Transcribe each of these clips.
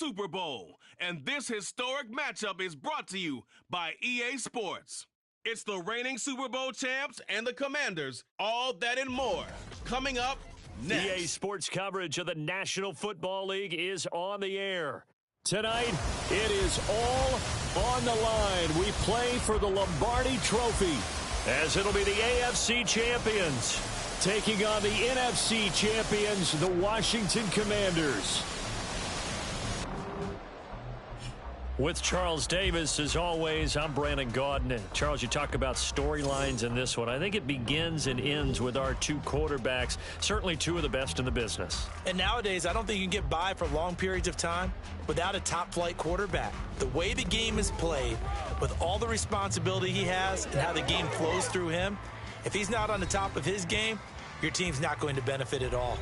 Super Bowl, and this historic matchup is brought to you by EA Sports. It's the reigning Super Bowl champs and the Commanders, all that and more. Coming up next. EA Sports coverage of the National Football League is on the air. Tonight, it is all on the line. We play for the Lombardi Trophy, as it'll be the AFC champions taking on the NFC champions, the Washington Commanders. With Charles Davis, as always, I'm Brandon Gaudin. And Charles, you talk about storylines in this one. I think it begins and ends with our two quarterbacks, certainly two of the best in the business. And nowadays, I don't think you can get by for long periods of time without a top-flight quarterback. The way the game is played, with all the responsibility he has and how the game flows through him, if he's not on the top of his game, your team's not going to benefit at all.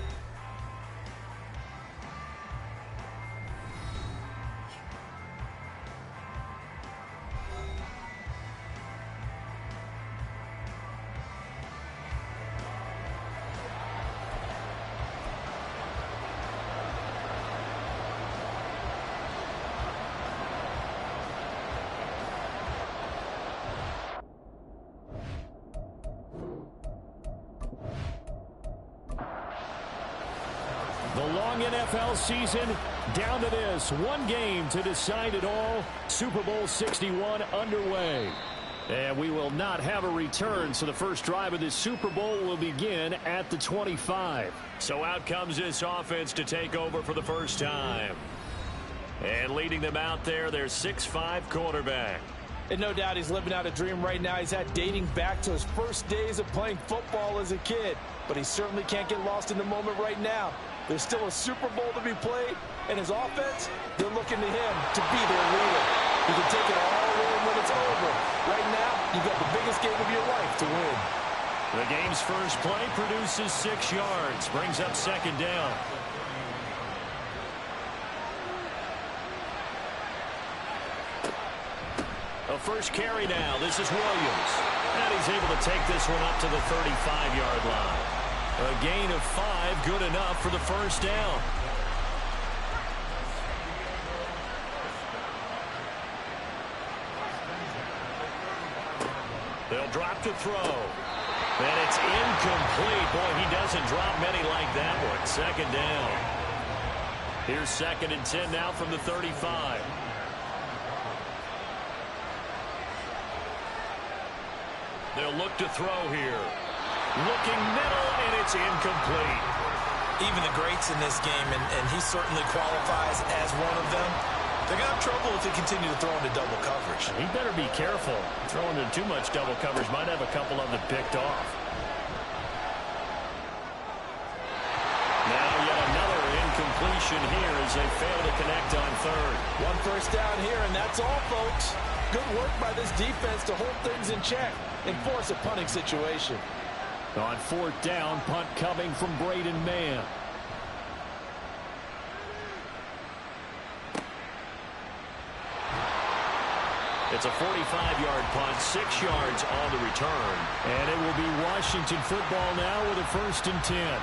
The long NFL season down to this. One game to decide it all. Super Bowl 61 underway. And we will not have a return, so the first drive of this Super Bowl will begin at the 25. So out comes this offense to take over for the first time. And leading them out there, their 6'5" quarterback. And no doubt he's living out a dream right now. He's had dating back to his first days of playing football as a kid. But he certainly can't get lost in the moment right now. There's still a Super Bowl to be played, and his offense, they're looking to him to be their leader. He can take it all in when it's over. Right now, you've got the biggest game of your life to win. The game's first play produces 6 yards, brings up second down. A first carry now. This is Williams. And he's able to take this one up to the 35-yard line. A gain of 5, good enough for the first down. They'll drop to throw. And it's incomplete. Boy, he doesn't drop many like that one. Second down. Here's 2nd and 10 now from the 35. They'll look to throw here. Looking middle, and it's incomplete. Even the greats in this game, and he certainly qualifies as one of them, they're going to have trouble if they continue to throw into double coverage. He better be careful. Throwing into too much double coverage might have a couple of them picked off. Now yet another incompletion here as they fail to connect on third. One first down here, and that's all, folks. Good work by this defense to hold things in check and force a punting situation. On 4th down, punt coming from Braden Mann. It's a 45-yard punt, 6 yards on the return. And it will be Washington football now with a 1st and 10.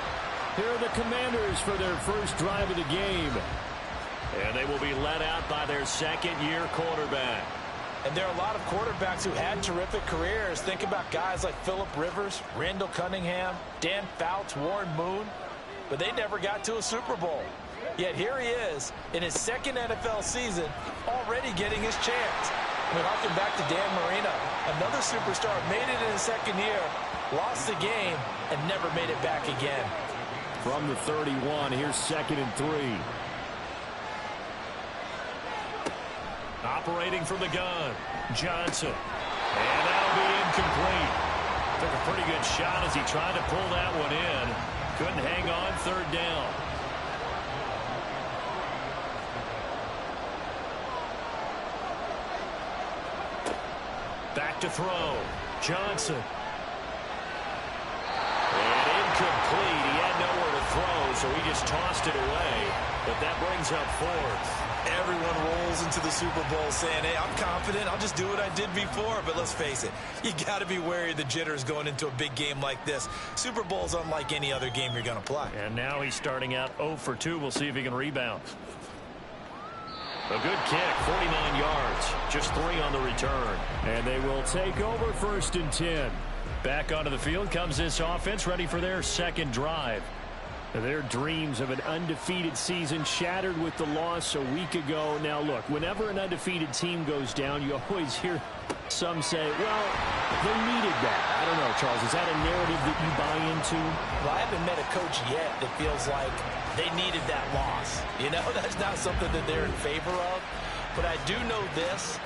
Here are the Commanders for their first drive of the game. And they will be led out by their second-year quarterback. And there are a lot of quarterbacks who had terrific careers. Think about guys like Phillip Rivers, Randall Cunningham, Dan Fouts, Warren Moon. But they never got to a Super Bowl. Yet here he is in his second NFL season, already getting his chance. I mean, harken back to Dan Marino. Another superstar made it in his second year, lost the game, and never made it back again. From the 31, here's 2nd and 3. Operating from the gun, Johnson. And that'll be incomplete. Took a pretty good shot as he tried to pull that one in. Couldn't hang on, 3rd down. Back to throw. Johnson. And incomplete. He had nowhere to throw, so he just tossed it away. But that brings up 4th. Everyone rolls into the Super Bowl saying, hey, I'm confident. I'll just do what I did before. But let's face it, you got to be wary of the jitters going into a big game like this. Super Bowl's unlike any other game you're going to play. And now he's starting out 0 for 2. We'll see if he can rebound. A good kick, 49 yards, just 3 on the return. And they will take over 1st and 10. Back onto the field comes this offense, ready for their second drive. Their dreams of an undefeated season shattered with the loss a week ago. Now, look, whenever an undefeated team goes down, you always hear some say, well, they needed that. I don't know, Charles. Is that a narrative that you buy into? Well, I haven't met a coach yet that feels like they needed that loss. You know, that's not something that they're in favor of. But I do know this.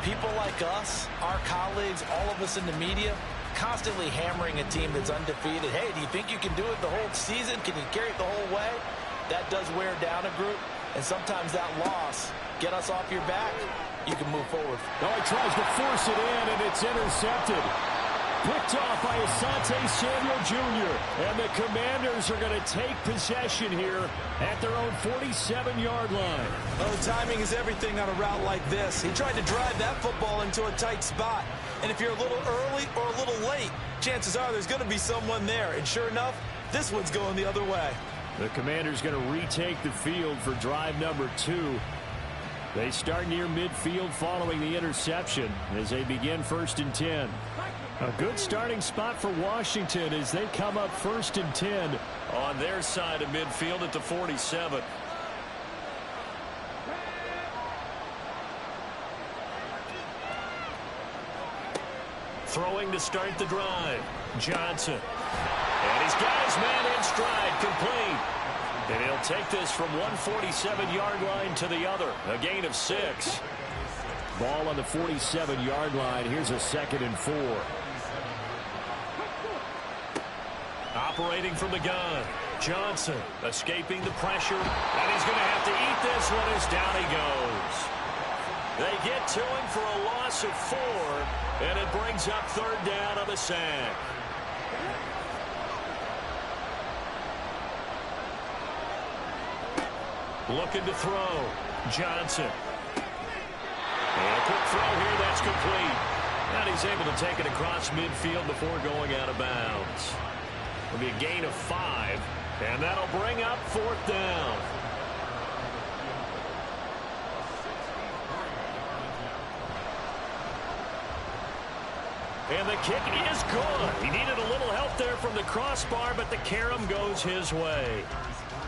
People like us, our colleagues, all of us in the media, constantly hammering a team that's undefeated. Hey, do you think you can do it the whole season? Can you carry it the whole way? That does wear down a group, and sometimes that loss get us off your back. You can move forward. Oh, he tries to force it in, and it's intercepted. Picked off by Asante Samuel Jr., and the Commanders are going to take possession here at their own 47-yard line. Oh, timing is everything on a route like this. He tried to drive that football into a tight spot. And if you're a little early or a little late, chances are there's going to be someone there. And sure enough, this one's going the other way. The Commanders going to retake the field for drive number 2. They start near midfield following the interception as they begin 1st and 10. A good starting spot for Washington as they come up 1st and 10 on their side of midfield at the 47. Throwing to start the drive. Johnson. And he's got his man in stride, complete. And he'll take this from one 47-yard line to the other. A gain of 6. Ball on the 47-yard line. Here's a 2nd and 4. Operating from the gun. Johnson escaping the pressure. And he's going to have to eat this one as down he goes. They get to him for a loss of 4. And it brings up 3rd down on the sack. Looking to throw. Johnson. And a quick throw here, that's complete. And he's able to take it across midfield before going out of bounds. It'll be a gain of 5. And that'll bring up 4th down. And the kick is good. He needed a little help there from the crossbar, but the carom goes his way.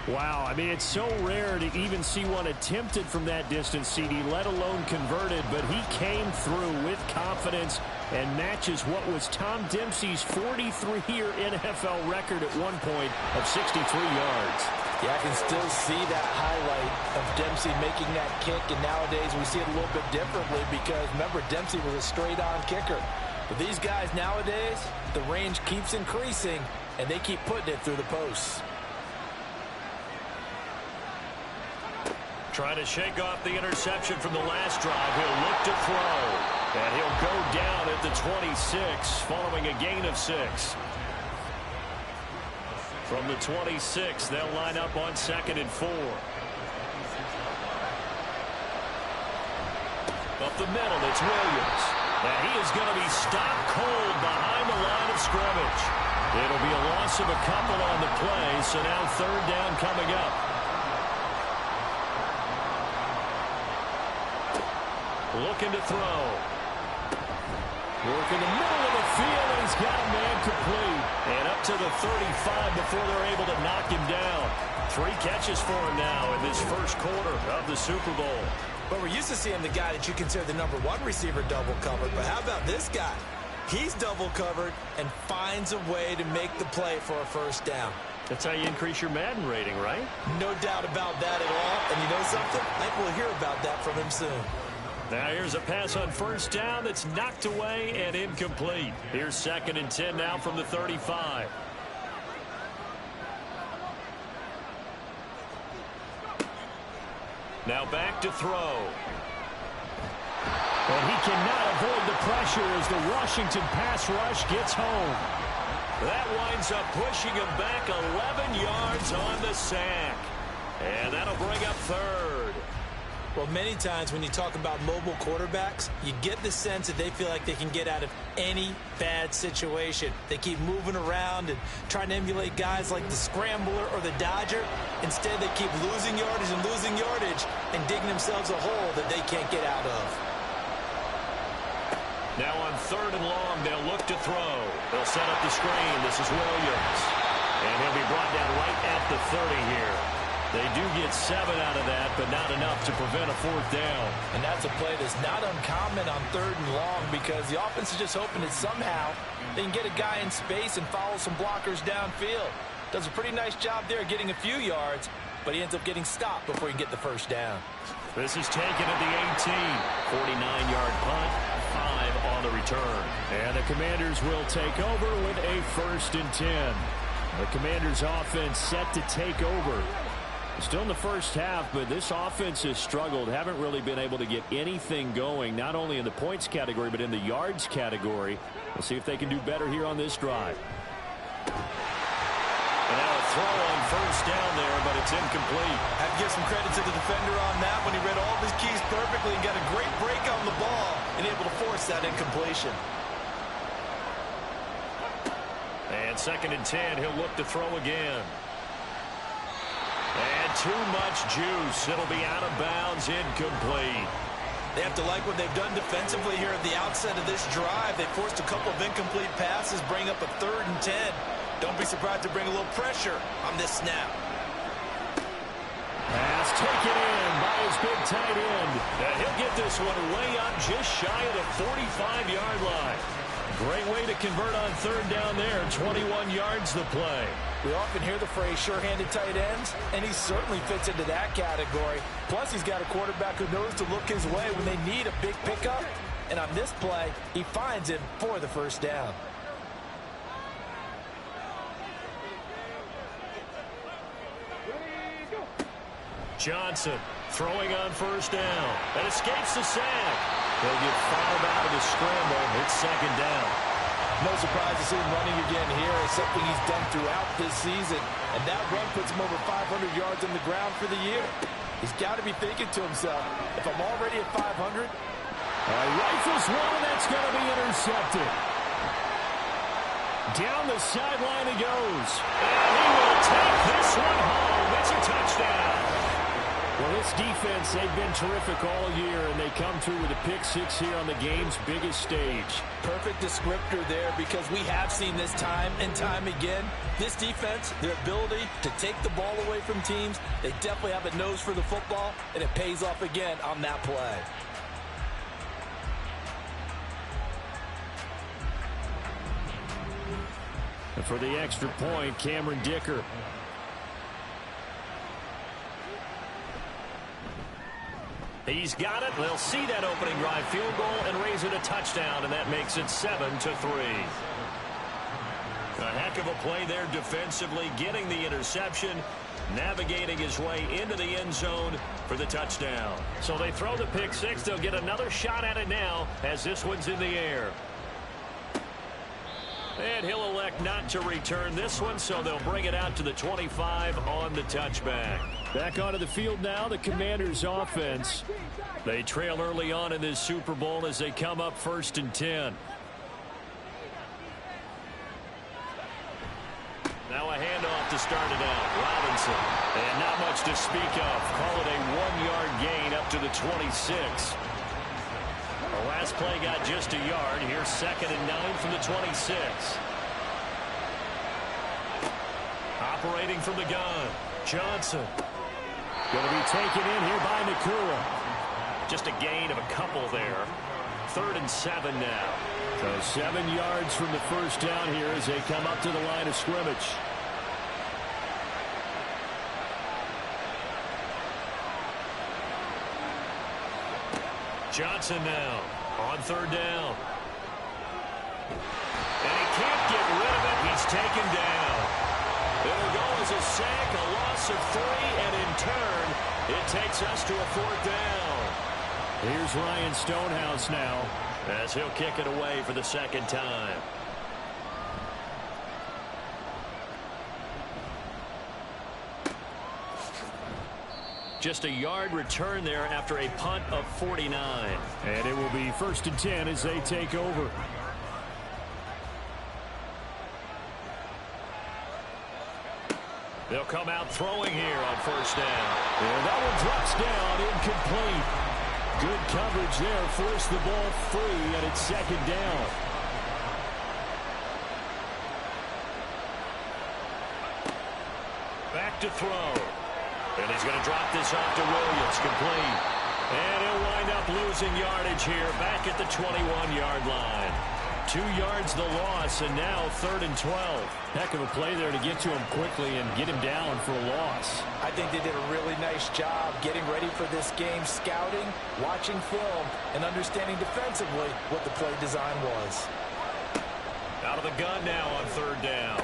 Wow, I mean, it's so rare to even see one attempted from that distance, CD, let alone converted, but he came through with confidence and matches what was Tom Dempsey's 43-year NFL record at one point of 63 yards. Yeah, I can still see that highlight of Dempsey making that kick, and nowadays we see it a little bit differently because, remember, Dempsey was a straight-on kicker. But these guys nowadays, the range keeps increasing, and they keep putting it through the posts. Trying to shake off the interception from the last drive. He'll look to throw. And he'll go down at the 26 following a gain of 6. From the 26, they'll line up on 2nd and 4. Up the middle, it's Williams. And he is going to be stopped cold behind the line of scrimmage. It'll be a loss of a couple on the play, so now 3rd down coming up. Looking to throw. Work in the middle of the field, and he's got a man complete. And up to the 35 before they're able to knock him down. 3 catches for him now in this first quarter of the Super Bowl. But we're used to seeing the guy that you consider the #1 receiver double covered. But how about this guy? He's double covered and finds a way to make the play for a 1st down. That's how you increase your Madden rating, right? No doubt about that at all. And you know something? I think we'll hear about that from him soon. Now here's a pass on 1st down that's knocked away and incomplete. Here's 2nd and 10 now from the 35. Now back to throw. And he cannot avoid the pressure as the Washington pass rush gets home. That winds up pushing him back 11 yards on the sack. And that'll bring up 3rd. Well, many times when you talk about mobile quarterbacks, you get the sense that they feel like they can get out of any bad situation. They keep moving around and trying to emulate guys like the Scrambler or the Dodger. Instead, they keep losing yardage and digging themselves a hole that they can't get out of. Now on 3rd and long, they'll look to throw. They'll set up the screen. This is Williams. And he'll be brought down right at the 30 here. They do get 7 out of that, but not enough to prevent a 4th down. And that's a play that's not uncommon on 3rd and long because the offense is just hoping that somehow they can get a guy in space and follow some blockers downfield. Does a pretty nice job there getting a few yards, but he ends up getting stopped before he can get the 1st down. This is taken at the 18. 49-yard punt, 5 on the return. And the Commanders will take over with a 1st and 10. The Commanders' offense set to take over. Still in the first half, but this offense has struggled. Haven't really been able to get anything going, not only in the points category, but in the yards category. We'll see if they can do better here on this drive. And now a throw on 1st down there, but it's incomplete. I have to give some credit to the defender on that when he read all of his keys perfectly and got a great break on the ball and able to force that incompletion. And 2nd and 10, he'll look to throw again. And too much juice. It'll be out of bounds, incomplete. They have to like what they've done defensively here at the outset of this drive. They forced a couple of incomplete passes, bring up a 3rd and 10. Don't be surprised to bring a little pressure on this snap. Pass taken in by his big tight end. And he'll get this one way up just shy of the 45-yard line. Great way to convert on 3rd down there. 21 yards to play. We often hear the phrase sure-handed tight ends, and he certainly fits into that category. Plus, he's got a quarterback who knows to look his way when they need a big pickup. And on this play, he finds him for the 1st down. Johnson throwing on 1st down. And escapes the sack. He'll get fouled out of the scramble. It's 2nd down. No surprise to see him running again here. It's something he's done throughout this season. And that run puts him over 500 yards on the ground for the year. He's got to be thinking to himself, if I'm already at 500. Rifles one, and that's going to be intercepted. Down the sideline he goes. And he will take this one home. It's a touchdown. Well, this defense, they've been terrific all year, and they come through with a pick-6 here on the game's biggest stage. Perfect descriptor there because we have seen this time and time again. This defense, their ability to take the ball away from teams, they definitely have a nose for the football, and it pays off again on that play. And for the extra point, Cameron Dicker. He's got it. They'll see that opening drive field goal and raise it a touchdown, and that makes it 7-3. A heck of a play there defensively, getting the interception, navigating his way into the end zone for the touchdown. So they throw the pick-6. They'll get another shot at it now as this one's in the air. And he'll elect not to return this one, so they'll bring it out to the 25 on the touchback. Back onto the field now, the Commanders' offense. They trail early on in this Super Bowl as they come up 1st and 10. Now a handoff to start it out. Robinson. And not much to speak of. Call it a 1-yard gain up to the 26. The last play got just a yard. Here's 2nd and 9 from the 26. Operating from the gun. Johnson. Going to be taken in here by Nakua. Just a gain of a couple there. 3rd and 7 now. So 7 yards from the 1st down here as they come up to the line of scrimmage. Johnson now on 3rd down. And he can't get rid of it. He's taken down. It'll go as a sack, a loss of 3, and in turn, it takes us to a 4th down. Here's Ryan Stonehouse now as he'll kick it away for the 2nd time. Just a yard return there after a punt of 49. And it will be 1st and 10 as they take over. They'll come out throwing here on 1st down. And that one drops down, incomplete. Good coverage there, forced the ball free, and it's 2nd down. Back to throw. And he's going to drop this off to Williams, complete. And he'll wind up losing yardage here, back at the 21-yard line. 2 yards the loss, and now 3rd and 12. Heck of a play there to get to him quickly and get him down for a loss. I think they did a really nice job getting ready for this game, scouting, watching film, and understanding defensively what the play design was. Out of the gun now on 3rd down.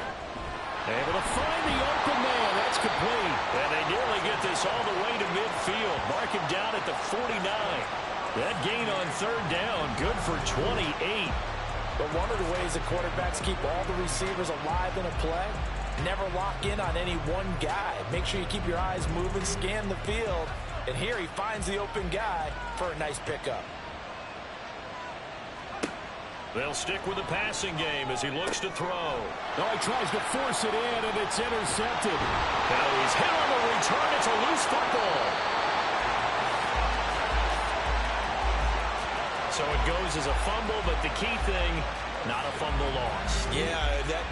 Able to find the open man. That's complete. And they nearly get this all the way to midfield. Mark him down at the 49. That gain on 3rd down, good for 28. But one of the ways that quarterbacks keep all the receivers alive in a play, never lock in on any one guy. Make sure you keep your eyes moving, scan the field. And here he finds the open guy for a nice pickup. They'll stick with the passing game as he looks to throw. Oh, he tries to force it in, and it's intercepted. Now he's hit on the return. It's a loose football. So it goes as a fumble, but the key thing, not a fumble loss. Yeah,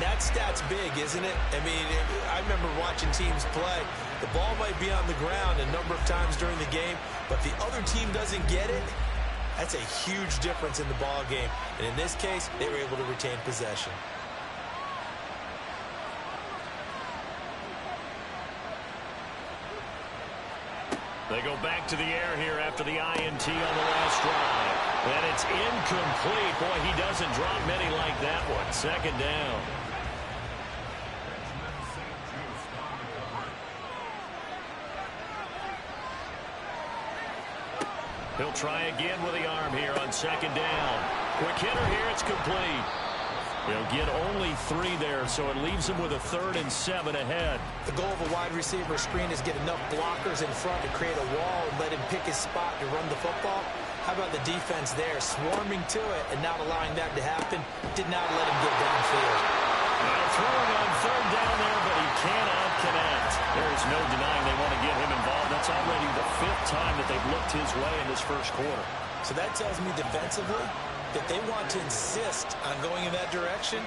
that stat's big, isn't it? I mean, I remember watching teams play. The ball might be on the ground a number of times during the game, but the other team doesn't get it. That's a huge difference in the ball game. And in this case, they were able to retain possession. They go back to the air here after the INT on the last drive. And it's incomplete. Boy, he doesn't drop many like that one. 2nd down. He'll try again with the arm here on 2nd down. Quick hitter here. It's complete. They'll get only 3 there, so it leaves him with a 3rd and 7 ahead. The goal of a wide receiver screen is get enough blockers in front to create a wall and let him pick his spot to run the football. How about the defense there, swarming to it and not allowing that to happen? Did not let him get downfield. Now throwing on 3rd down there, but he cannot connect. There is no denying they want to get him involved. That's already the 5th time that they've looked his way in this first quarter. So that tells me defensively that they want to insist on going in that direction.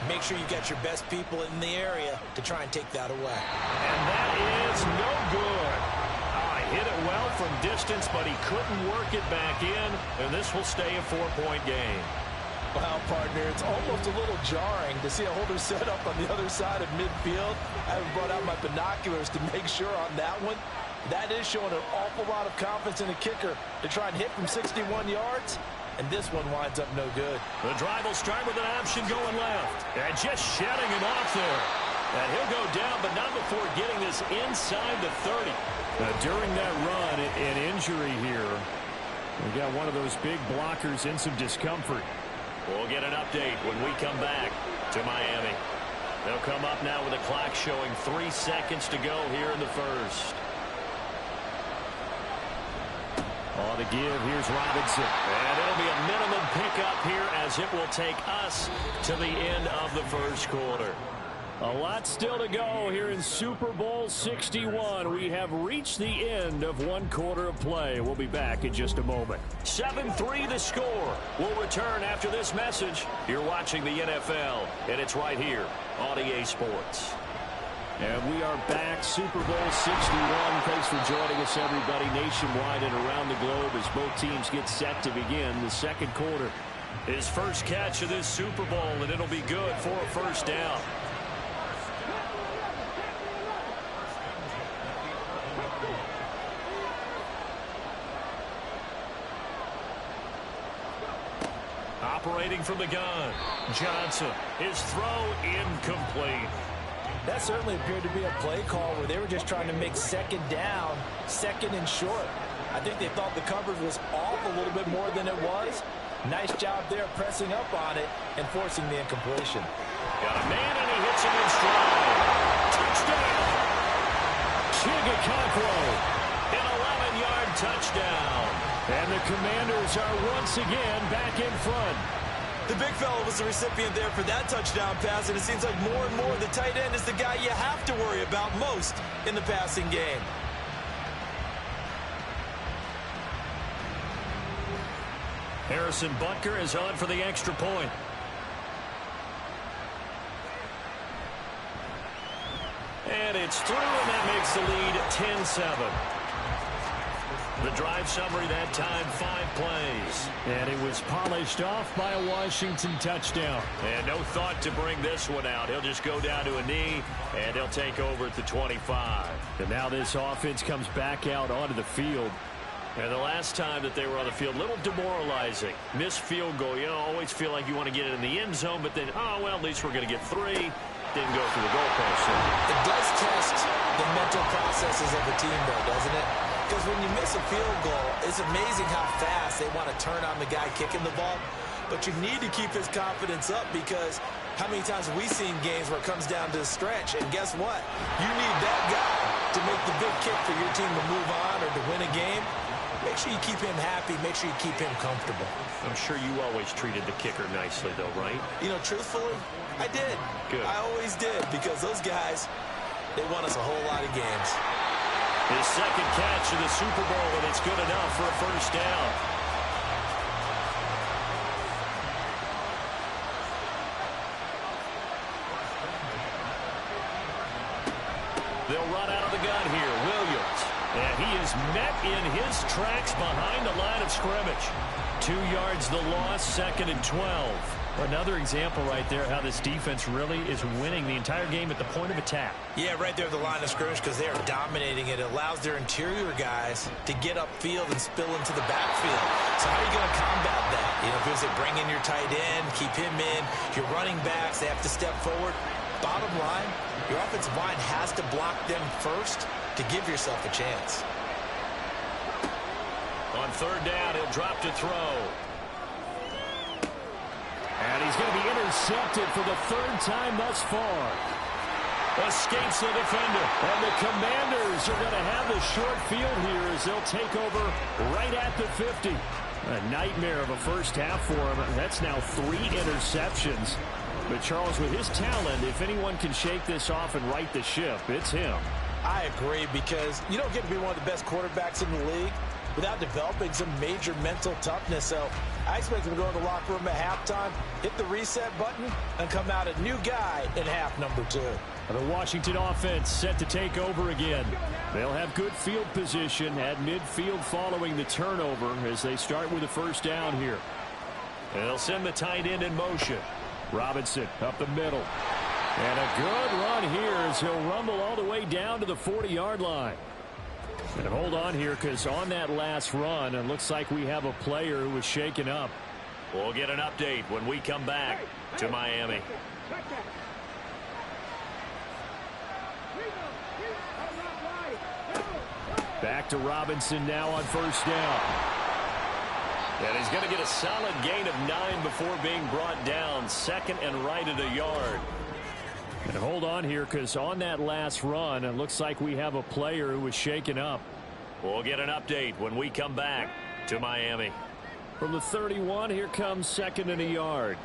Make sure you got your best people in the area to try and take that away. And that is no good. Hit it well from distance, but he couldn't work it back in, and this will stay a 4-point game. Well, partner, it's almost a little jarring to see a holder set up on the other side of midfield. I haven't brought out my binoculars to make sure on that one. That is showing an awful lot of confidence in the kicker to try and hit from 61 yards, and this one winds up no good. The drive will start with an option going left, and just shedding it off there. And he'll go down, but not before getting this inside the 30. During that run, an injury here. We got one of those big blockers in some discomfort. We'll get an update when we come back to Miami. They'll come up now with a clock showing 3 seconds to go here in the first. On the give, here's Robinson. And it'll be a minimum pickup here as it will take us to the end of the first quarter. A lot still to go here in Super Bowl 61. We have reached the end of 1 quarter of play. We'll be back in just a moment. 7-3 the score. We'll return after this message. You're watching the NFL, and it's right here on EA Sports. And we are back, Super Bowl 61. Thanks for joining us, everybody, nationwide and around the globe as both teams get set to begin the second quarter. His first catch of this Super Bowl, and it'll be good for a first down. Operating from the gun, Johnson. His throw incomplete. That certainly appeared to be a play call where they were just trying to make 2nd down, 2nd and short. I think they thought the coverage was off a little bit more than it was. Nice job there pressing up on it and forcing the incompletion. Got a man and he hits him in stride. Touchdown! Chigakakwo. And a touchdown. And the Commanders are once again back in front. The big fella was the recipient there for that touchdown pass, and it seems like more and more the tight end is the guy you have to worry about most in the passing game. Harrison Butker is on for the extra point. And it's through, and that makes the lead 10-7. The drive summary that time, 5 plays. And it was polished off by a Washington touchdown. And no thought to bring this one out. He'll just go down to a knee, and he'll take over at the 25. And now this offense comes back out onto the field. And the last time that they were on the field, a little demoralizing. Missed field goal. You know, always feel like you want to get it in the end zone, but then, oh, well, at least we're going to get 3. Didn't go through the goalpost. It does test the mental processes of a team, though, doesn't it? Because when you miss a field goal, it's amazing how fast they want to turn on the guy kicking the ball. But you need to keep his confidence up, because how many times have we seen games where it comes down to the stretch? And guess what? You need that guy to make the big kick for your team to move on or to win a game. Make sure you keep him happy. Make sure you keep him comfortable. I'm sure you always treated the kicker nicely, though, right? You know, truthfully, I did. Good. I always did, because those guys, they won us a whole lot of games. His second catch in the Super Bowl, and it's good enough for a first down. They'll run out of the gun here. Williams. And he is met in his tracks behind the line of scrimmage. 2 yards the loss, 2nd and 12. Another example right there how this defense really is winning the entire game at the point of attack. Yeah, right there at the line of scrimmage, because they are dominating it. It allows their interior guys to get upfield and spill into the backfield. So how are you going to combat that? You know, if you bring in your tight end, keep him in, your running backs, they have to step forward. Bottom line, your offensive line has to block them first to give yourself a chance. On 3rd down, he'll drop to throw. And he's going to be intercepted for the 3rd time thus far. Escapes the defender. And the Commanders are going to have the short field here as they'll take over right at the 50. A nightmare of a first half for him. That's now 3 interceptions. But Charles, with his talent, if anyone can shake this off and right the ship, it's him. I agree, because you don't get to be one of the best quarterbacks in the league without developing some major mental toughness. So I expect him to go in the locker room at halftime, hit the reset button, and come out a new guy in half number 2. The Washington offense set to take over again. They'll have good field position at midfield following the turnover as they start with a first down here. And they'll send the tight end in motion. Robinson up the middle. And a good run here as he'll rumble all the way down to the 40-yard line. And hold on here, because on that last run, it looks like we have a player who was shaken up. We'll get an update when we come back to Miami. Back to Robinson now on first down. And he's going to get a solid gain of 9 before being brought down. 2nd and right at a yard. And hold on here, because on that last run, it looks like we have a player who was shaken up. We'll get an update when we come back to Miami. From the 31, here comes 2nd and a yard.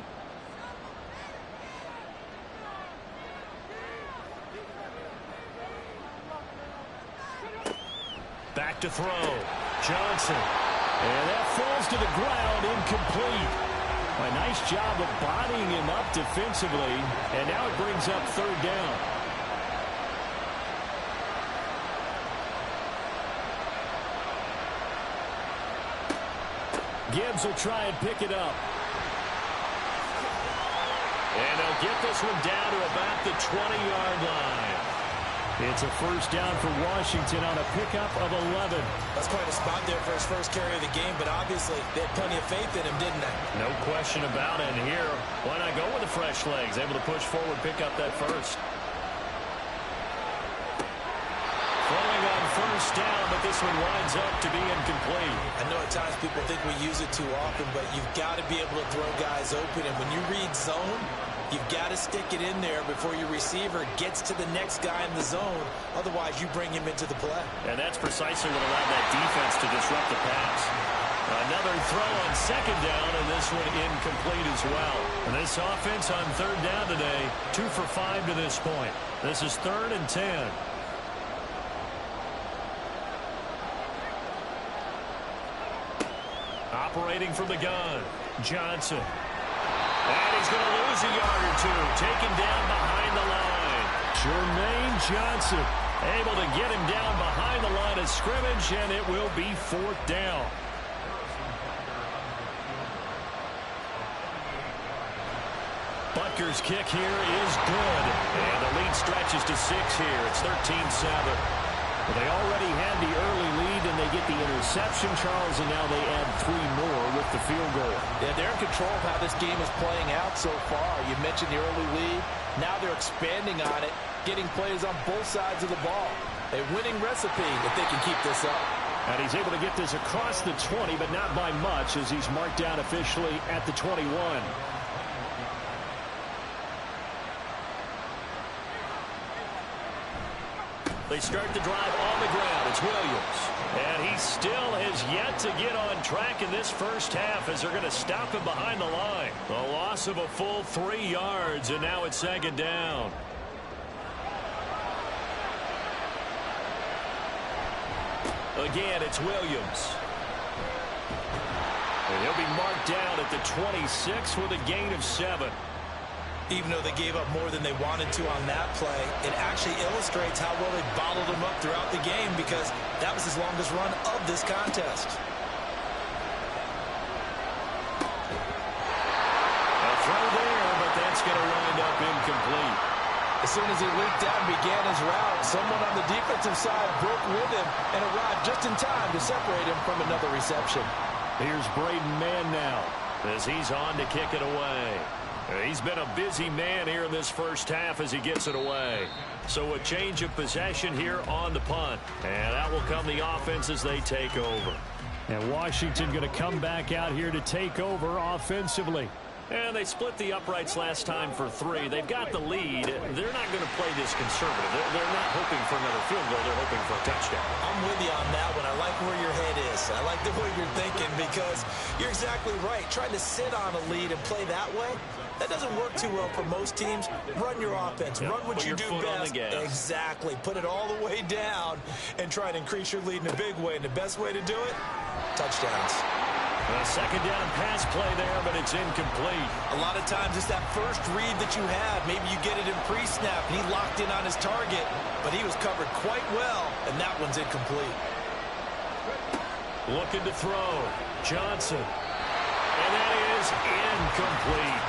Back to throw. Johnson. And that falls to the ground, incomplete. A nice job of bodying him up defensively, and now it brings up 3rd down. Gibbs will try and pick it up. And they'll get this one down to about the 20-yard line. It's a first down for Washington on a pickup of 11. That's quite a spot there for his first carry of the game, but obviously they had plenty of faith in him, didn't they? No question about it. And here, why not go with the fresh legs? Able to push forward, pick up that first. Throwing on first down, but this one winds up to be incomplete. I know at times people think we use it too often, but you've got to be able to throw guys open. And when you read zone, You've got to stick it in there before your receiver gets to the next guy in the zone. Otherwise, you bring him into the play. And that's precisely what allowed that defense to disrupt the pass. Another throw on second down, and this one incomplete as well. And this offense on third down today, 2 for 5 to this point. This is 3rd and 10. Operating from the gun, Johnson. And he's going to lose a yard or two, taken down behind the line. Jermaine Johnson able to get him down behind the line of scrimmage, and it will be 4th down. Butker's kick here is good, and the lead stretches to 6 here. It's 13-7. Well, they already had the early lead, and they get the interception, Charles, and now they add 3 more with the field goal. Yeah, they're in control of how this game is playing out so far. You mentioned the early lead. Now they're expanding on it, getting plays on both sides of the ball. A winning recipe if they can keep this up. And he's able to get this across the 20, but not by much, as he's marked down officially at the 21. They start the drive on the ground. It's Williams. And he still has yet to get on track in this first half as they're going to stop him behind the line. A loss of a full 3 yards, and now it's 2nd down. Again, it's Williams. And he'll be marked down at the 26 with a gain of 7. Even though they gave up more than they wanted to on that play, it actually illustrates how well they bottled him up throughout the game, because that was his longest run of this contest. A throw there, but that's going to wind up incomplete. As soon as he leaked out and began his route, someone on the defensive side broke with him and arrived just in time to separate him from another reception. Here's Braden Mann now as he's on to kick it away. He's been a busy man here in this first half as he gets it away. So a change of possession here on the punt. And out will come the offense as they take over. And Washington going to come back out here to take over offensively. And they split the uprights last time for 3. They've got the lead. They're not going to play this conservative. They're not hoping for another field goal. They're hoping for a touchdown. I'm with you on that one. I like where your head is. I like the way you're thinking, because you're exactly right. Trying to sit on a lead and play that way, that doesn't work too well for most teams. Run your offense. Run what you do best. Exactly. Put it all the way down and try to increase your lead in a big way. And the best way to do it, touchdowns. A 2nd down pass play there, but it's incomplete. A lot of times it's that first read that you have. Maybe you get it in pre-snap, and he locked in on his target, but he was covered quite well, and that one's incomplete. Looking to throw. Johnson. And that is incomplete.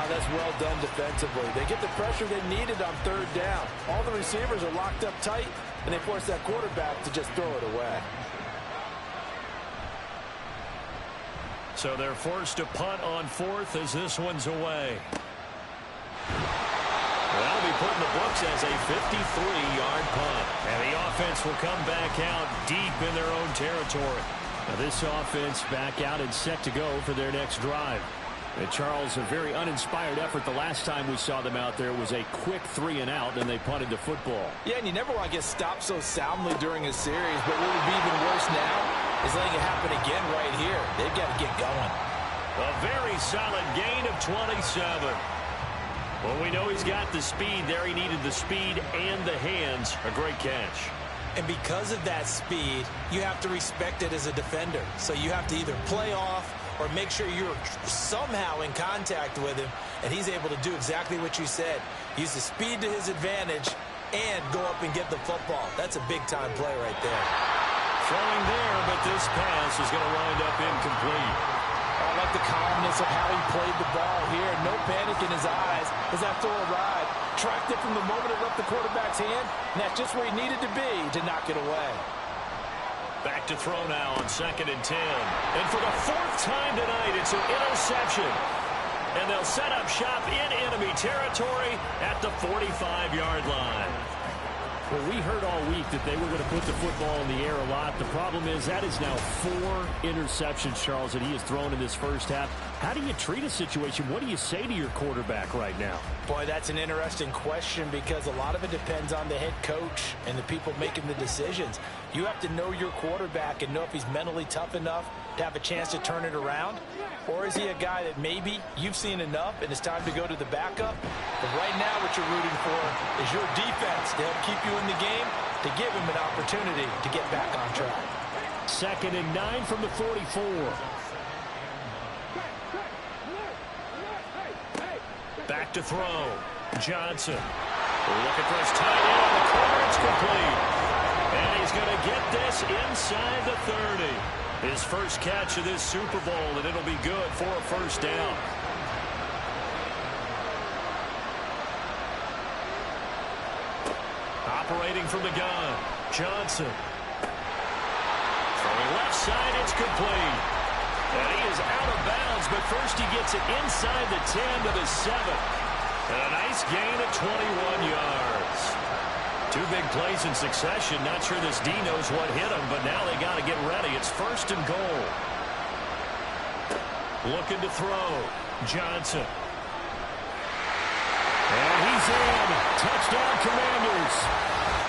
That's well done defensively. They get the pressure they needed on 3rd down. All the receivers are locked up tight, and they force that quarterback to just throw it away. So they're forced to punt on 4th as this one's away. That'll be put in the books as a 53-yard punt. And the offense will come back out deep in their own territory. Now this offense back out and set to go for their next drive. And Charles, a very uninspired effort. The last time we saw them out there was a quick 3 and out, and they punted the football. Yeah, and you never want to get stopped so soundly during a series, but what would be even worse now is letting it happen again right here. They've got to get going. A very solid gain of 27. Well, we know he's got the speed there. He needed the speed and the hands. A great catch. And because of that speed, you have to respect it as a defender. So you have to either play off or make sure you're somehow in contact with him, and he's able to do exactly what you said. Use the speed to his advantage and go up and get the football. That's a big-time play right there. Throwing there, but this pass is going to wind up incomplete. I like the calmness of how he played the ball here. No panic in his eyes as that throw arrived. Tracked it from the moment it left the quarterback's hand, and that's just where he needed to be to knock it away. Back to throw now on 2nd and 10. And for the 4th time tonight, it's an interception. And they'll set up shop in enemy territory at the 45-yard line. Well, we heard all week that they were going to put the football in the air a lot. The problem is that is now 4 interceptions, Charles, that he has thrown in this first half. How do you treat a situation? What do you say to your quarterback right now? Boy, that's an interesting question because a lot of it depends on the head coach and the people making the decisions. You have to know your quarterback and know if he's mentally tough enough to have a chance to turn it around. Or is he a guy that maybe you've seen enough and it's time to go to the backup? But right now what you're rooting for is your defense to help keep you in the game, to give him an opportunity to get back on track. 2nd and 9 from the 44. Back to throw. Johnson. Looking for his tight end on the corner. It's complete. And he's going to get this inside the 30. His first catch of this Super Bowl, and it'll be good for a first down. Operating from the gun. Johnson. Throwing left side, it's complete. And he is out of bounds, but first he gets it inside the 10 to the 7. And a nice gain of 21 yards. 2 big plays in succession. Not sure this D knows what hit him, but now they got to get ready. It's 1st and goal. Looking to throw. Johnson. And he's in. Touchdown, Commanders.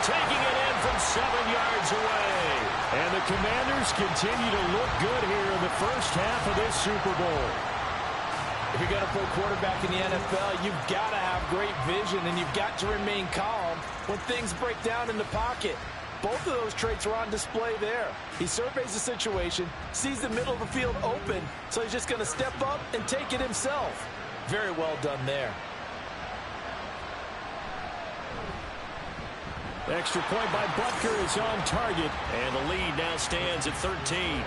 Taking it in from 7 yards away. And the Commanders continue to look good here in the first half of this Super Bowl. If you're going to play quarterback in the NFL, you've got to have great vision, and you've got to remain calm when things break down in the pocket. Both of those traits are on display there. He surveys the situation, sees the middle of the field open, so he's just going to step up and take it himself. Very well done there. Extra point by Butker is on target, and the lead now stands at 13.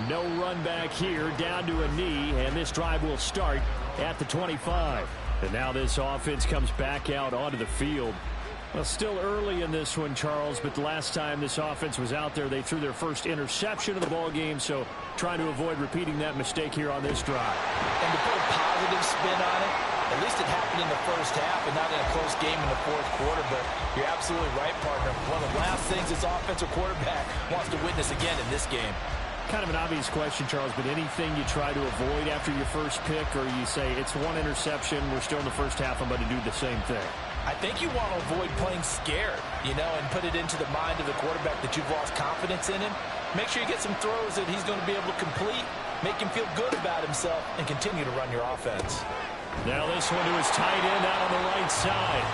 No run back here, down to a knee, and this drive will start at the 25. And now this offense comes back out onto the field. Well, still early in this one, Charles, but the last time this offense was out there, they threw their first interception of the ball game, so trying to avoid repeating that mistake here on this drive. And to put a positive spin on it, at least it happened in the first half and not in a close game in the 4th quarter, but you're absolutely right, partner. One of the last things this offensive quarterback wants to witness again in this game. Kind of an obvious question, Charles, but anything you try to avoid after your first pick, or you say it's 1 interception, we're still in the first half, I'm going to do the same thing? I think you want to avoid playing scared, and put it into the mind of the quarterback that you've lost confidence in him. Make sure you get some throws that he's going to be able to complete, make him feel good about himself, and continue to run your offense. Now this one to his tight end out on the right side.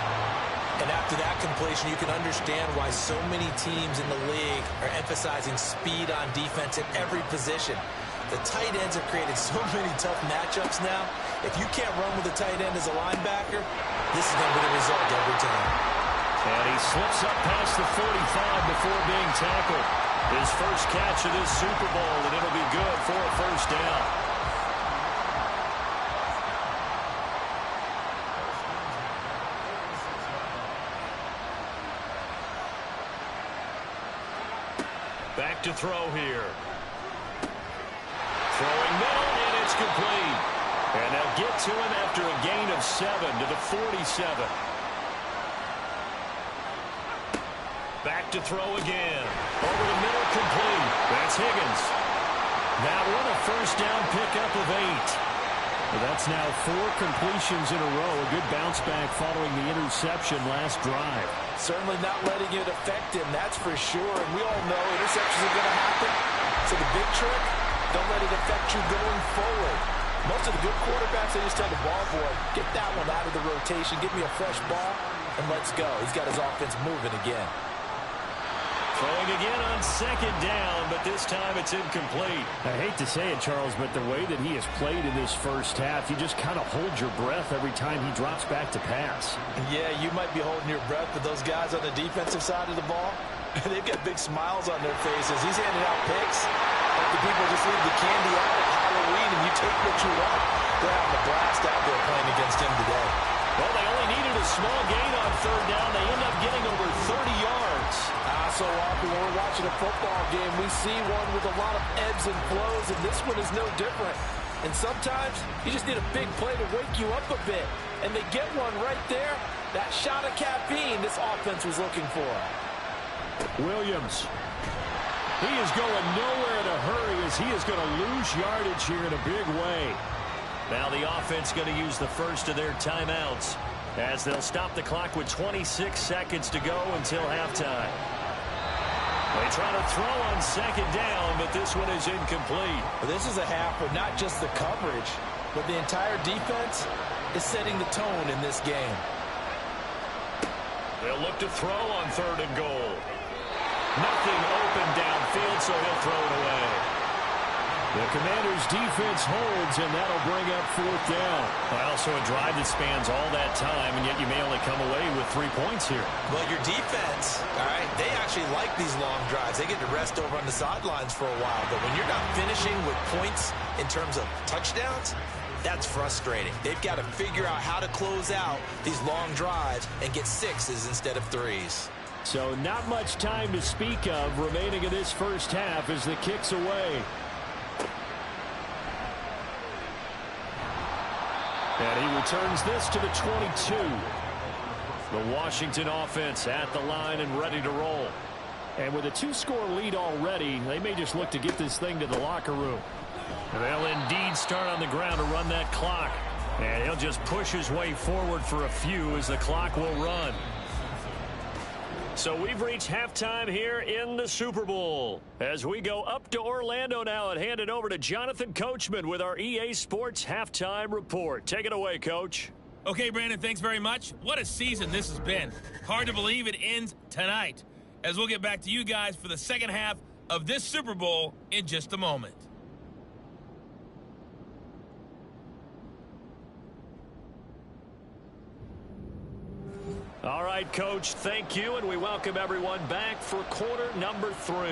And after that completion, you can understand why so many teams in the league are emphasizing speed on defense at every position. The tight ends have created so many tough matchups now. If you can't run with a tight end as a linebacker, this is going to be the result every time. And he slips up past the 45 before being tackled. His first catch of this Super Bowl, and it'll be good for a first down. Back to throw here. Throwing middle, and it's complete. And they'll get to him after a gain of 7 to the 47. Back to throw again. Over the middle, complete. That's Higgins. That one a first down pickup of 8. Well, that's now 4 completions in a row. A good bounce back following the interception last drive. Certainly not letting it affect him, that's for sure. And we all know interceptions are going to happen. So the big trick, don't let it affect you going forward. Most of the good quarterbacks, they just tell the ball boy, get that one out of the rotation, give me a fresh ball, and let's go. He's got his offense moving again. Throwing again on 2nd down, but this time it's incomplete. I hate to say it, Charles, but the way that he has played in this first half, you just kind of hold your breath every time he drops back to pass. Yeah, you might be holding your breath, but those guys on the defensive side of the ball, they've got big smiles on their faces. He's handing out picks. Like the people just leave the candy out at Halloween and you take what you want. They're having a blast out there playing against him today. Well, they only needed a small gain on 3rd down. They end up getting over 30 yards. So often when we're watching a football game, we see one with a lot of ebbs and flows, and this one is no different. And sometimes you just need a big play to wake you up a bit. And they get one right there. That shot of caffeine this offense was looking for. Williams. He is going nowhere in a hurry as he is going to lose yardage here in a big way. Now the offense going to use the first of their timeouts as they'll stop the clock with 26 seconds to go until halftime. They try to throw on second down, but this one is incomplete. Well, this is a half where not just the coverage, but the entire defense is setting the tone in this game. They'll look to throw on 3rd and goal. Nothing open downfield, so he'll throw it away. The Commanders' defense holds, and that'll bring up 4th down. Well, so a drive that spans all that time, and yet you may only come away with 3 points here. Well, your defense, all right, they actually like these long drives. They get to rest over on the sidelines for a while. But when you're not finishing with points in terms of touchdowns, that's frustrating. They've got to figure out how to close out these long drives and get 6s instead of 3s. So not much time to speak of remaining in this first half as the kick's away. And he returns this to the 22. The Washington offense at the line and ready to roll. And with a 2-score lead already, they may just look to get this thing to the locker room. They'll indeed start on the ground to run that clock. And he'll just push his way forward for a few as the clock will run. So we've reached halftime here in the Super Bowl. As we go up to Orlando now and hand it over to Jonathan Coachman with our EA Sports Halftime Report. Take it away, Coach. Okay, Brandon, thanks very much. What a season this has been. Hard to believe it ends tonight, as we'll get back to you guys for the second half of this Super Bowl in just a moment. All right, Coach, thank you, and we welcome everyone back for quarter number 3.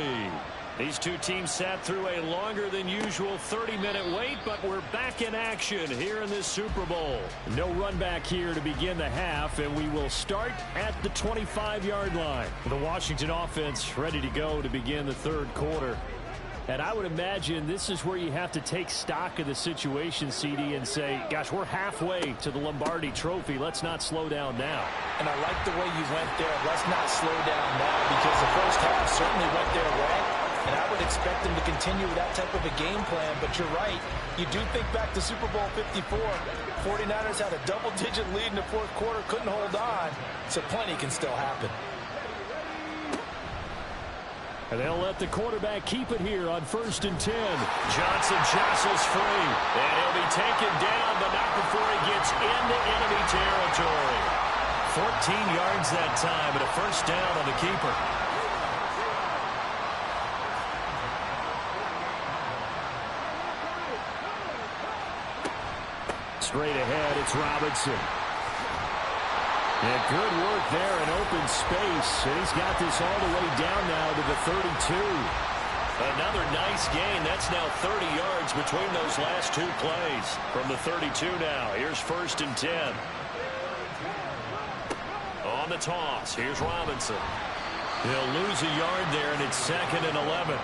These two teams sat through a longer than usual 30-minute wait, but we're back in action here in this Super Bowl. No run back here to begin the half, and we will start at the 25-yard line. The Washington offense ready to go to begin the third quarter. And I would imagine this is where you have to take stock of the situation, CD, and say, gosh, we're halfway to the Lombardi Trophy. Let's not slow down now. And I like the way you went there. Let's not slow down now, because the first half certainly went their way. And I would expect them to continue with that type of a game plan. But you're right. You do think back to Super Bowl 54. 49ers had a double-digit lead in the fourth quarter, couldn't hold on. So plenty can still happen. And they'll let the quarterback keep it here on 1st and 10. Johnson jostles free. And he'll be taken down, but not before he gets into enemy territory. 14 yards that time, and a first down on the keeper. Straight ahead, it's Robinson. And good work there in open space. And he's got this all the way down now to the 32. Another nice gain. That's now 30 yards between those last two plays. From the 32 now, here's 1st and 10. On the toss, here's Robinson. He'll lose a yard there, and it's 2nd and 11.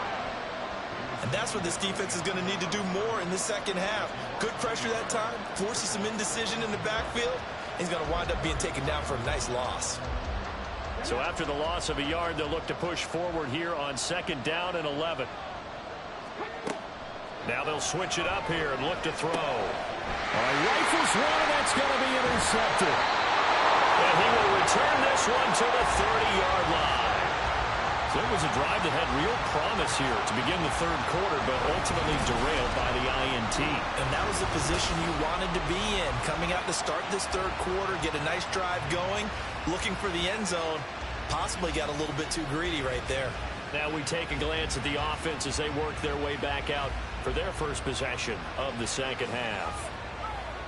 And that's what this defense is going to need to do more in the second half. Good pressure that time, forces some indecision in the backfield. He's going to wind up being taken down for a nice loss. So after the loss of a yard, they'll look to push forward here on 2nd down and 11. Now they'll switch it up here and look to throw. Rifles one, and that's going to be intercepted. And he will return this one to the 30-yard line. So it was a drive that had real promise here to begin the third quarter, but ultimately derailed by the INT. And that was the position you wanted to be in, coming out to start this third quarter, get a nice drive going, looking for the end zone. Possibly got a little bit too greedy right there. Now we take a glance at the offense as they work their way back out for their first possession of the second half.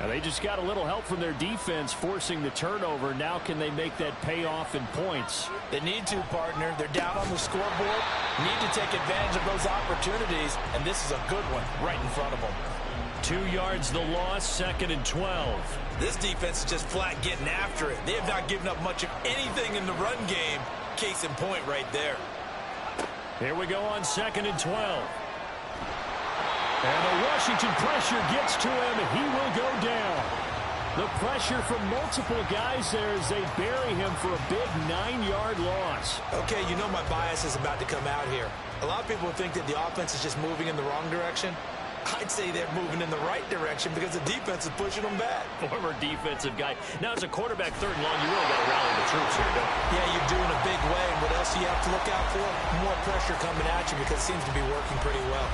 Now they just got a little help from their defense forcing the turnover. Now can they make that pay off in points? They need to, partner. They're down on the scoreboard. Need to take advantage of those opportunities, and this is a good one right in front of them. 2 yards the loss, 2nd and 12. This defense is just flat getting after it. They have not given up much of anything in the run game. Case in point right there. Here we go on 2nd and 12. And the Washington pressure gets to him. He will go down. The pressure from multiple guys there as they bury him for a big 9-yard loss. Okay, you know my bias is about to come out here. A lot of people think that the offense is just moving in the wrong direction. I'd say they're moving in the right direction because the defense is pushing them back. Former defensive guy. Now, as a quarterback, 3rd and long, you really got to rally the troops here, don't you? Yeah, you're doing a big way. And what else do you have to look out for? More pressure coming at you because it seems to be working pretty well.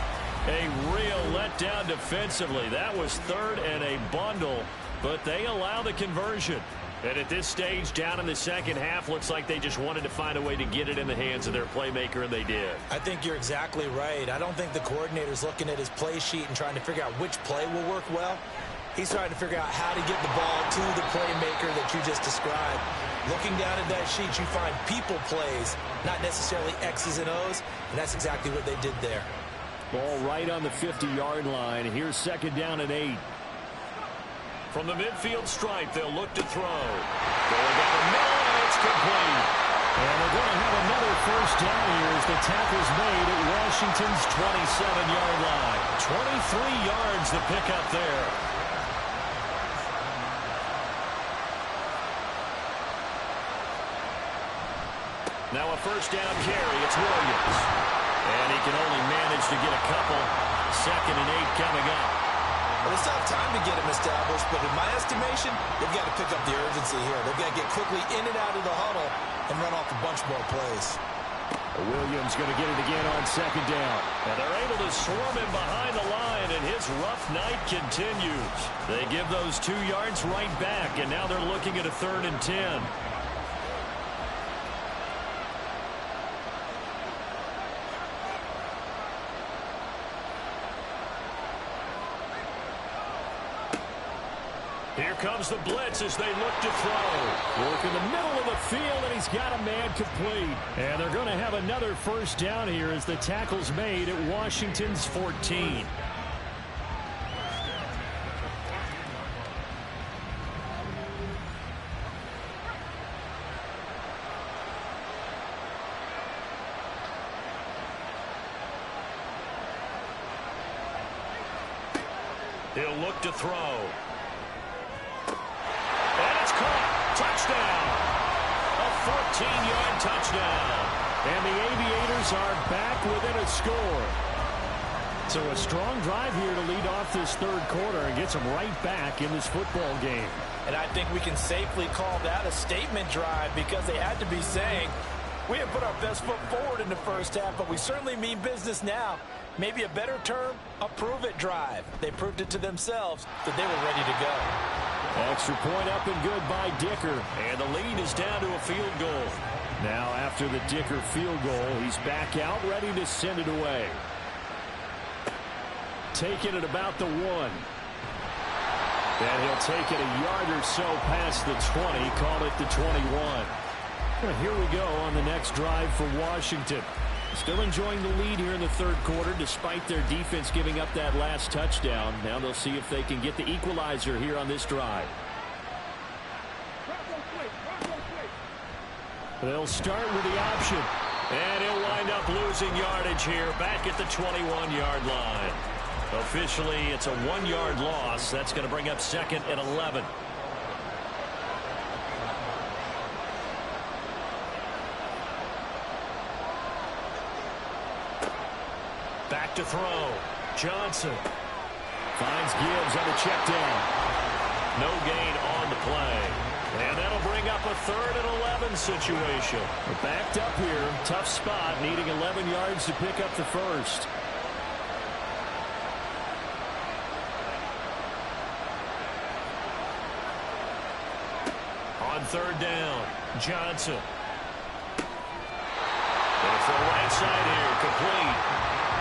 A real letdown defensively. That was 3rd and a bundle, but they allow the conversion. And at this stage, down in the second half, looks like they just wanted to find a way to get it in the hands of their playmaker, and they did. I think you're exactly right. I don't think the coordinator's looking at his play sheet and trying to figure out which play will work well. He's trying to figure out how to get the ball to the playmaker that you just described. Looking down at that sheet, you find people plays, not necessarily X's and O's, and that's exactly what they did there. Ball right on the 50-yard line. Here's 2nd down and 8. From the midfield stripe, they'll look to throw. Going down the middle, and it's complete. And they're going to have another first down here as the tackle's made at Washington's 27-yard line. 23 yards to pick up there. Now a first down carry. It's Williams. And he can only manage to get a couple. 2nd and 8 coming up. Well, it's not time to get him established, but in my estimation, they've got to pick up the urgency here. They've got to get quickly in and out of the huddle and run off a bunch more plays. Williams going to get it again on 2nd down. And they're able to swarm him behind the line, and his rough night continues. They give those 2 yards right back, and now they're looking at a 3rd and 10. Here comes the blitz as they look to throw. Work in the middle of the field, and he's got a man complete. And they're going to have another first down here as the tackle's made at Washington's 14. He'll look to throw. And it's caught. Touchdown. A 14-yard touchdown. And the Aviators are back within a score. So a strong drive here to lead off this 3rd quarter and gets them right back in this football game. And I think we can safely call that a statement drive because they had to be saying, we have put our best foot forward in the first half, but we certainly mean business now. Maybe a better term, a prove-it drive. They proved it to themselves that they were ready to go. Extra point up and good by Dicker. And the lead is down to a field goal. Now after the Dicker field goal, he's back out ready to send it away. Taking it about the 1. And he'll take it a yard or so past the 20, call it the 21. Well, here we go on the next drive for Washington. Still enjoying the lead here in the 3rd quarter despite their defense giving up that last touchdown. Now they'll see if they can get the equalizer here on this drive. They'll start with the option. And he'll wind up losing yardage here back at the 21-yard line. Officially, it's a 1-yard loss. That's going to bring up 2nd and 11. Back to throw. Johnson finds Gibbs on the check down. No gain on the play. And that'll bring up a 3rd and 11 situation. We're backed up here. Tough spot, needing 11 yards to pick up the first. On 3rd down, Johnson. Going for the right side here, complete.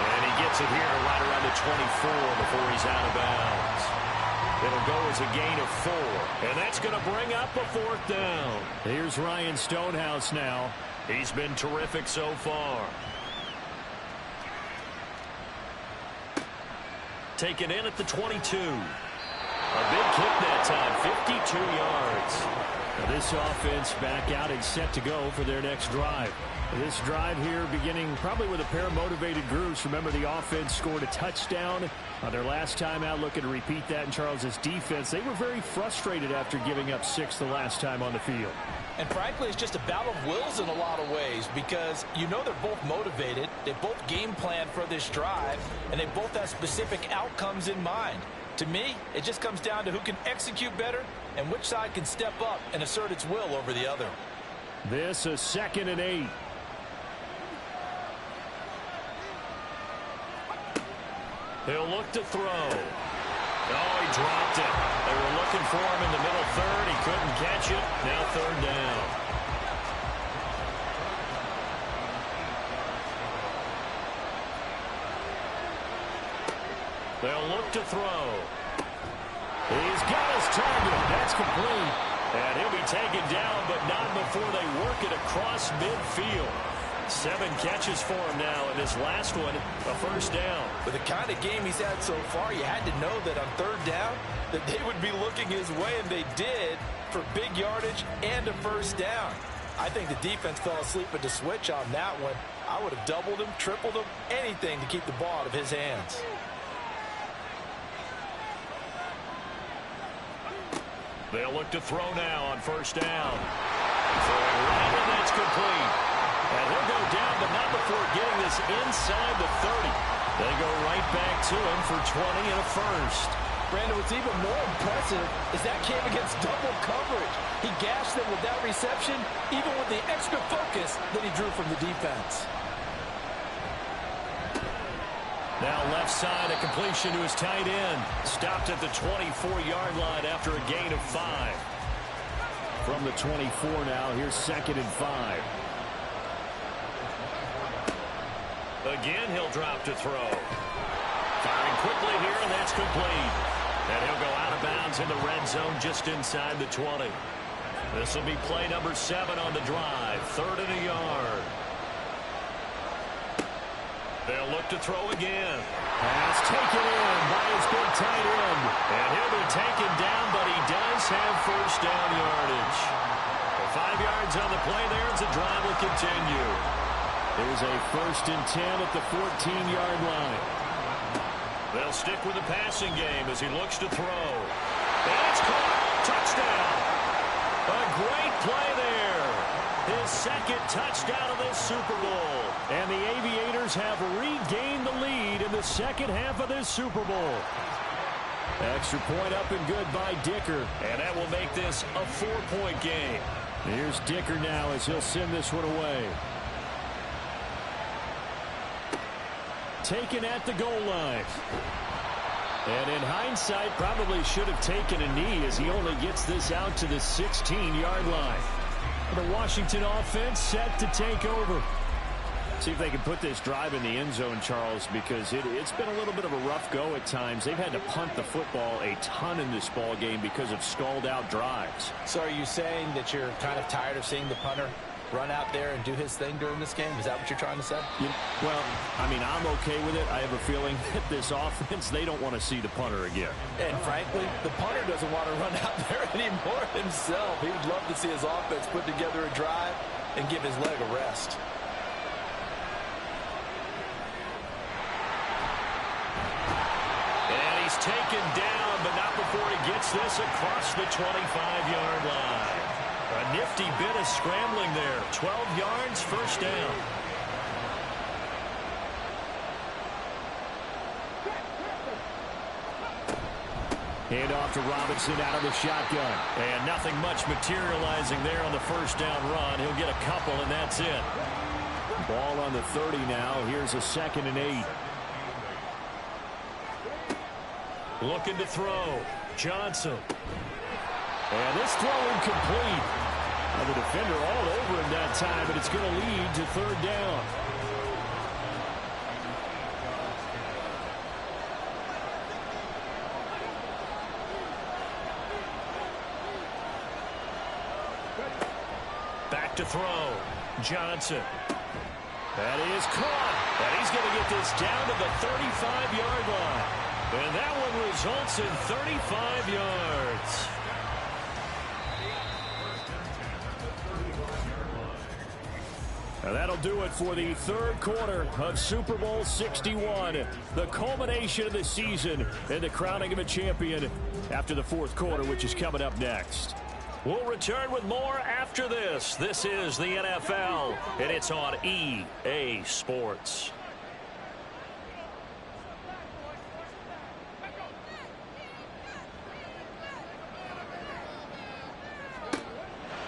And he gets it here right around the 24 before he's out of bounds. It'll go as a gain of 4. And that's going to bring up a 4th down. Here's Ryan Stonehouse now. He's been terrific so far. Taken in at the 22. A big kick that time, 52 yards. This offense back out and set to go for their next drive. This drive here beginning probably with a pair of motivated groups. Remember, the offense scored a touchdown on their last time out. Looking to repeat that in Charles's defense. They were very frustrated after giving up 6 the last time on the field. And frankly, it's just a battle of wills in a lot of ways because you know they're both motivated. They both game plan for this drive, and they both have specific outcomes in mind. To me, it just comes down to who can execute better and which side can step up and assert its will over the other. This is 2nd and 8. He'll look to throw. Oh, he dropped it. They were looking for him in the middle third. He couldn't catch it. Now 3rd down. They'll look to throw. He's got his target. That's complete. And he'll be taken down, but not before they work it across midfield. 7 catches for him now, and his last one, a 1st down. With the kind of game he's had so far, you had to know that on 3rd down, that they would be looking his way, and they did, for big yardage and a 1st down. I think the defense fell asleep at the switch on that one. I would have doubled him, tripled him, anything to keep the ball out of his hands. They'll look to throw now on 1st down. Throwing right, and that's complete. And he'll go down, but not before getting this inside the 30. They go right back to him for 20 and a 1st. Brandon, what's even more impressive is that came against double coverage. He gashed them with that reception, even with the extra focus that he drew from the defense. Now left side, a completion to his tight end. Stopped at the 24-yard line after a gain of 5. From the 24 now, here's 2nd and 5. Again, he'll drop to throw. Firing quickly here, and that's complete. And he'll go out of bounds in the red zone just inside the 20. This will be play number 7 on the drive. 3rd and a yard. They'll look to throw again. Pass taken in by his big tight end. And he'll be taken down, but he does have 1st down yardage. 5 yards on the play there as the drive will continue. There's a 1st and 10 at the 14-yard line. They'll stick with the passing game as he looks to throw. And it's caught. Touchdown. A great play there. His 2nd touchdown of this Super Bowl. And the Aviators have regained the lead in the 2nd half of this Super Bowl. Extra point up and good by Dicker. And that will make this a 4-point game. Here's Dicker now as he'll send this one away. Taken at the goal line. And in hindsight, probably should have taken a knee as he only gets this out to the 16-yard line. The Washington offense set to take over. See if they can put this drive in the end zone, Charles, because it's been a little bit of a rough go at times. They've had to punt the football a ton in this ball game because of stalled-out drives. So are you saying that you're kind of tired of seeing the punter run out there and do his thing during this game? Is that what you're trying to say? Well, I mean, I'm okay with it. I have a feeling that this offense, they don't want to see the punter again. And frankly, the punter doesn't want to run out there anymore himself. He would love to see his offense put together a drive and give his leg a rest. And he's taken down, but not before he gets this across the 25-yard line. A nifty bit of scrambling there. 12 yards, 1st down. Hand off to Robinson out of the shotgun. And nothing much materializing there on the 1st down run. He'll get a couple, and that's it. Ball on the 30 now. Here's a 2nd and 8. Looking to throw. Johnson. And this throw incomplete. Now the defender all over him that time, but it's going to lead to 3rd down. Back to throw. Johnson. That is caught. And he's going to get this down to the 35-yard line. And that one results in 35 yards. And that'll do it for the third quarter of Super Bowl 61. The culmination of the season and the crowning of a champion after the fourth quarter, which is coming up next. We'll return with more after this. This is the NFL, and it's on EA Sports.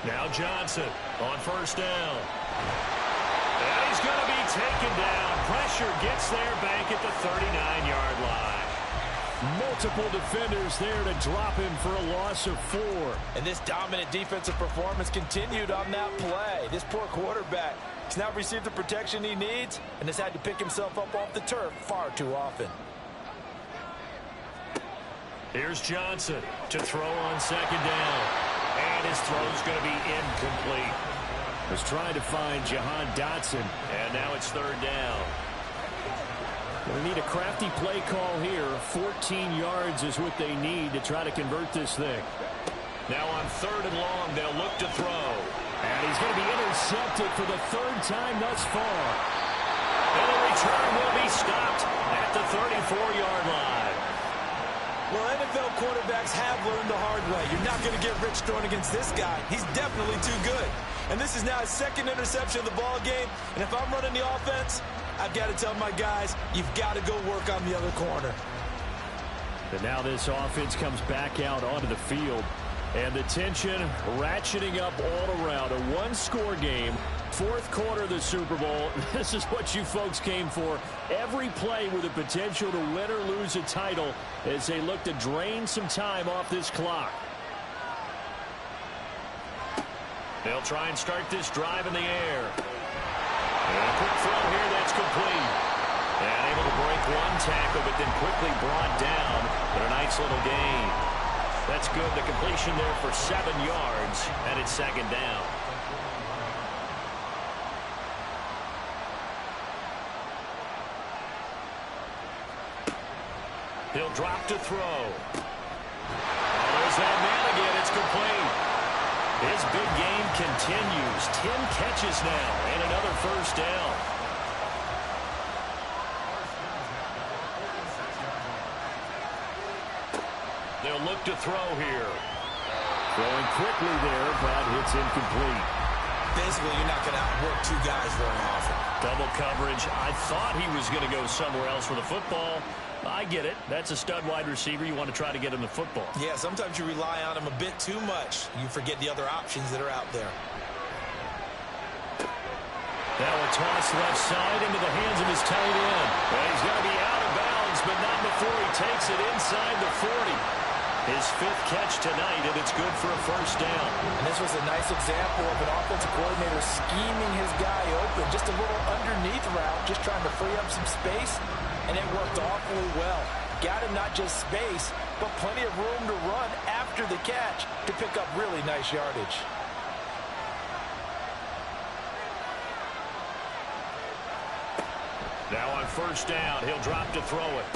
Now Johnson on first down. And he's going to be taken down. Pressure gets there back at the 39-yard line. Multiple defenders there to drop him for a loss of 4. And this dominant defensive performance continued on that play. This poor quarterback has not received the protection he needs and has had to pick himself up off the turf far too often. Here's Johnson to throw on second down. And his throw's going to be incomplete. Was trying to find Jahan Dotson. And now it's third down. They need a crafty play call here. 14 yards is what they need to try to convert this thing. Now on third and long, they'll look to throw. And he's going to be intercepted for the third time thus far. And the return will be stopped at the 34-yard line. Well, NFL quarterbacks have learned the hard way. You're not going to get rich throwing against this guy. He's definitely too good. And this is now his second interception of the ball game. And if I'm running the offense, I've got to tell my guys, you've got to go work on the other corner. And now this offense comes back out onto the field. And the tension ratcheting up all around. A one-score game. Fourth quarter of the Super Bowl. This is what you folks came for. Every play with the potential to win or lose a title as they look to drain some time off this clock. They'll try and start this drive in the air. And a quick throw here that's complete. And able to break one tackle, but then quickly brought down. But a nice little gain. That's good. The completion there for 7 yards, and it's second down. He'll drop to throw. There's that man again. It's complete. His big game continues. 10 catches now and another first down. They'll look to throw here. Throwing quickly there, but it's incomplete. Basically, you're not going to outwork two guys very often. Double coverage. I thought he was going to go somewhere else with the football. I get it. That's a stud wide receiver. You want to try to get him the football. Yeah, sometimes you rely on him a bit too much. You forget the other options that are out there. Now a toss left side into the hands of his tight end. And he's going to be out of bounds, but not before he takes it inside the 40. His 5th catch tonight, and it's good for a first down. And this was a nice example of an offensive coordinator scheming his guy open. Just a little underneath route, just trying to free up some space, and it worked awfully well. Got him not just space, but plenty of room to run after the catch to pick up really nice yardage. Now on first down, he'll drop to throw it.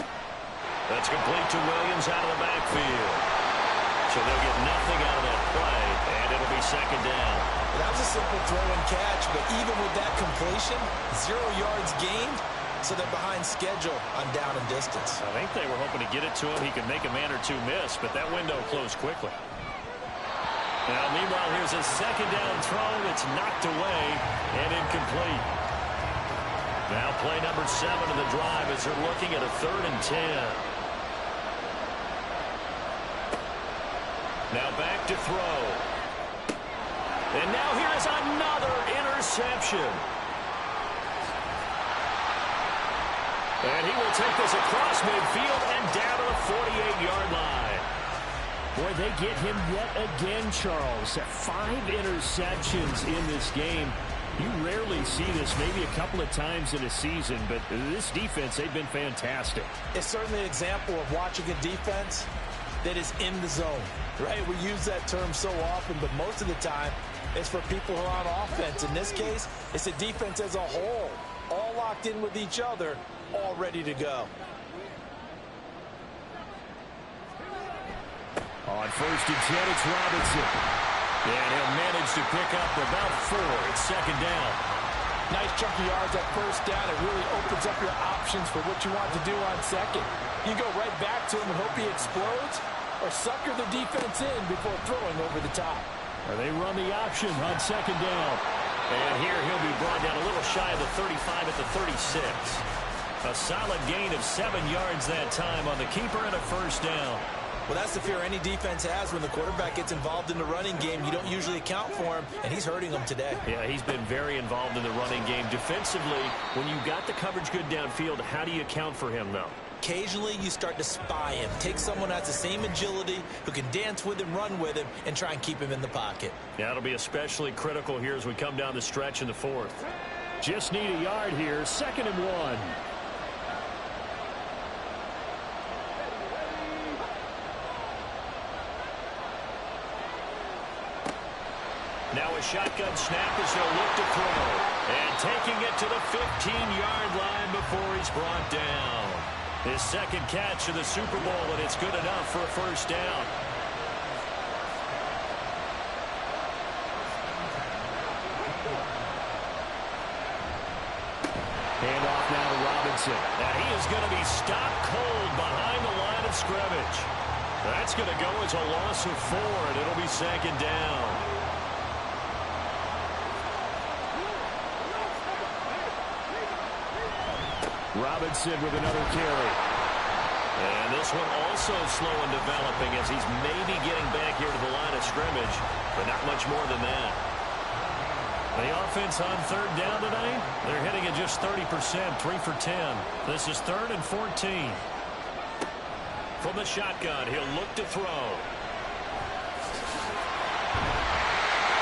That's complete to Williams out of the backfield. So they'll get nothing out of that play, and it'll be second down. That was a simple throw and catch, but even with that completion, 0 yards gained, so they're behind schedule on down and distance. I think they were hoping to get it to him. He could make a man or two miss, but that window closed quickly. Now, meanwhile, here's a second down throw that's knocked away and incomplete. Now play number 7 of the drive as they're looking at a 3rd and 10. Now back to throw. And now here is another interception. And he will take this across midfield and down to the 48-yard line. Boy, they get him yet again, Charles. 5 interceptions in this game. You rarely see this, maybe a couple of times in a season, but this defense, they've been fantastic. It's certainly an example of watching a defense that is in the zone, right? We use that term so often, but most of the time, it's for people who are on offense. In this case, it's a defense as a whole, all locked in with each other, all ready to go. On 1st and 10, it's Robinson. And he'll manage to pick up about 4. It's second down. Nice chunky yards at first down. It really opens up your options for what you want to do on second. You go right back to him and hope he explodes, or sucker the defense in before throwing over the top. They run the option on second down. And here he'll be brought down a little shy of the 35 at the 36. A solid gain of 7 yards that time on the keeper and a first down. Well, that's the fear any defense has when the quarterback gets involved in the running game. You don't usually account for him, and he's hurting them today. Yeah, he's been very involved in the running game. Defensively, when you've got the coverage good downfield, how do you account for him, though? Occasionally, you start to spy him. Take someone that's the same agility, who can dance with him, run with him, and try and keep him in the pocket. Yeah, it'll be especially critical here as we come down the stretch in the fourth. Just need a yard here, 2nd and 1. Now a shotgun snap as they'll look to throw. And taking it to the 15-yard line before he's brought down. His second catch of the Super Bowl, and it's good enough for a first down. Hand off now to Robinson. Now he is going to be stopped cold behind the line of scrimmage. That's going to go as a loss of 4, and it'll be 2nd down. Robinson with another carry. And this one also slow in developing as he's maybe getting back here to the line of scrimmage, but not much more than that. The offense on 3rd down tonight, they're hitting at just 30%, 3 for 10. This is 3rd and 14. From the shotgun, he'll look to throw.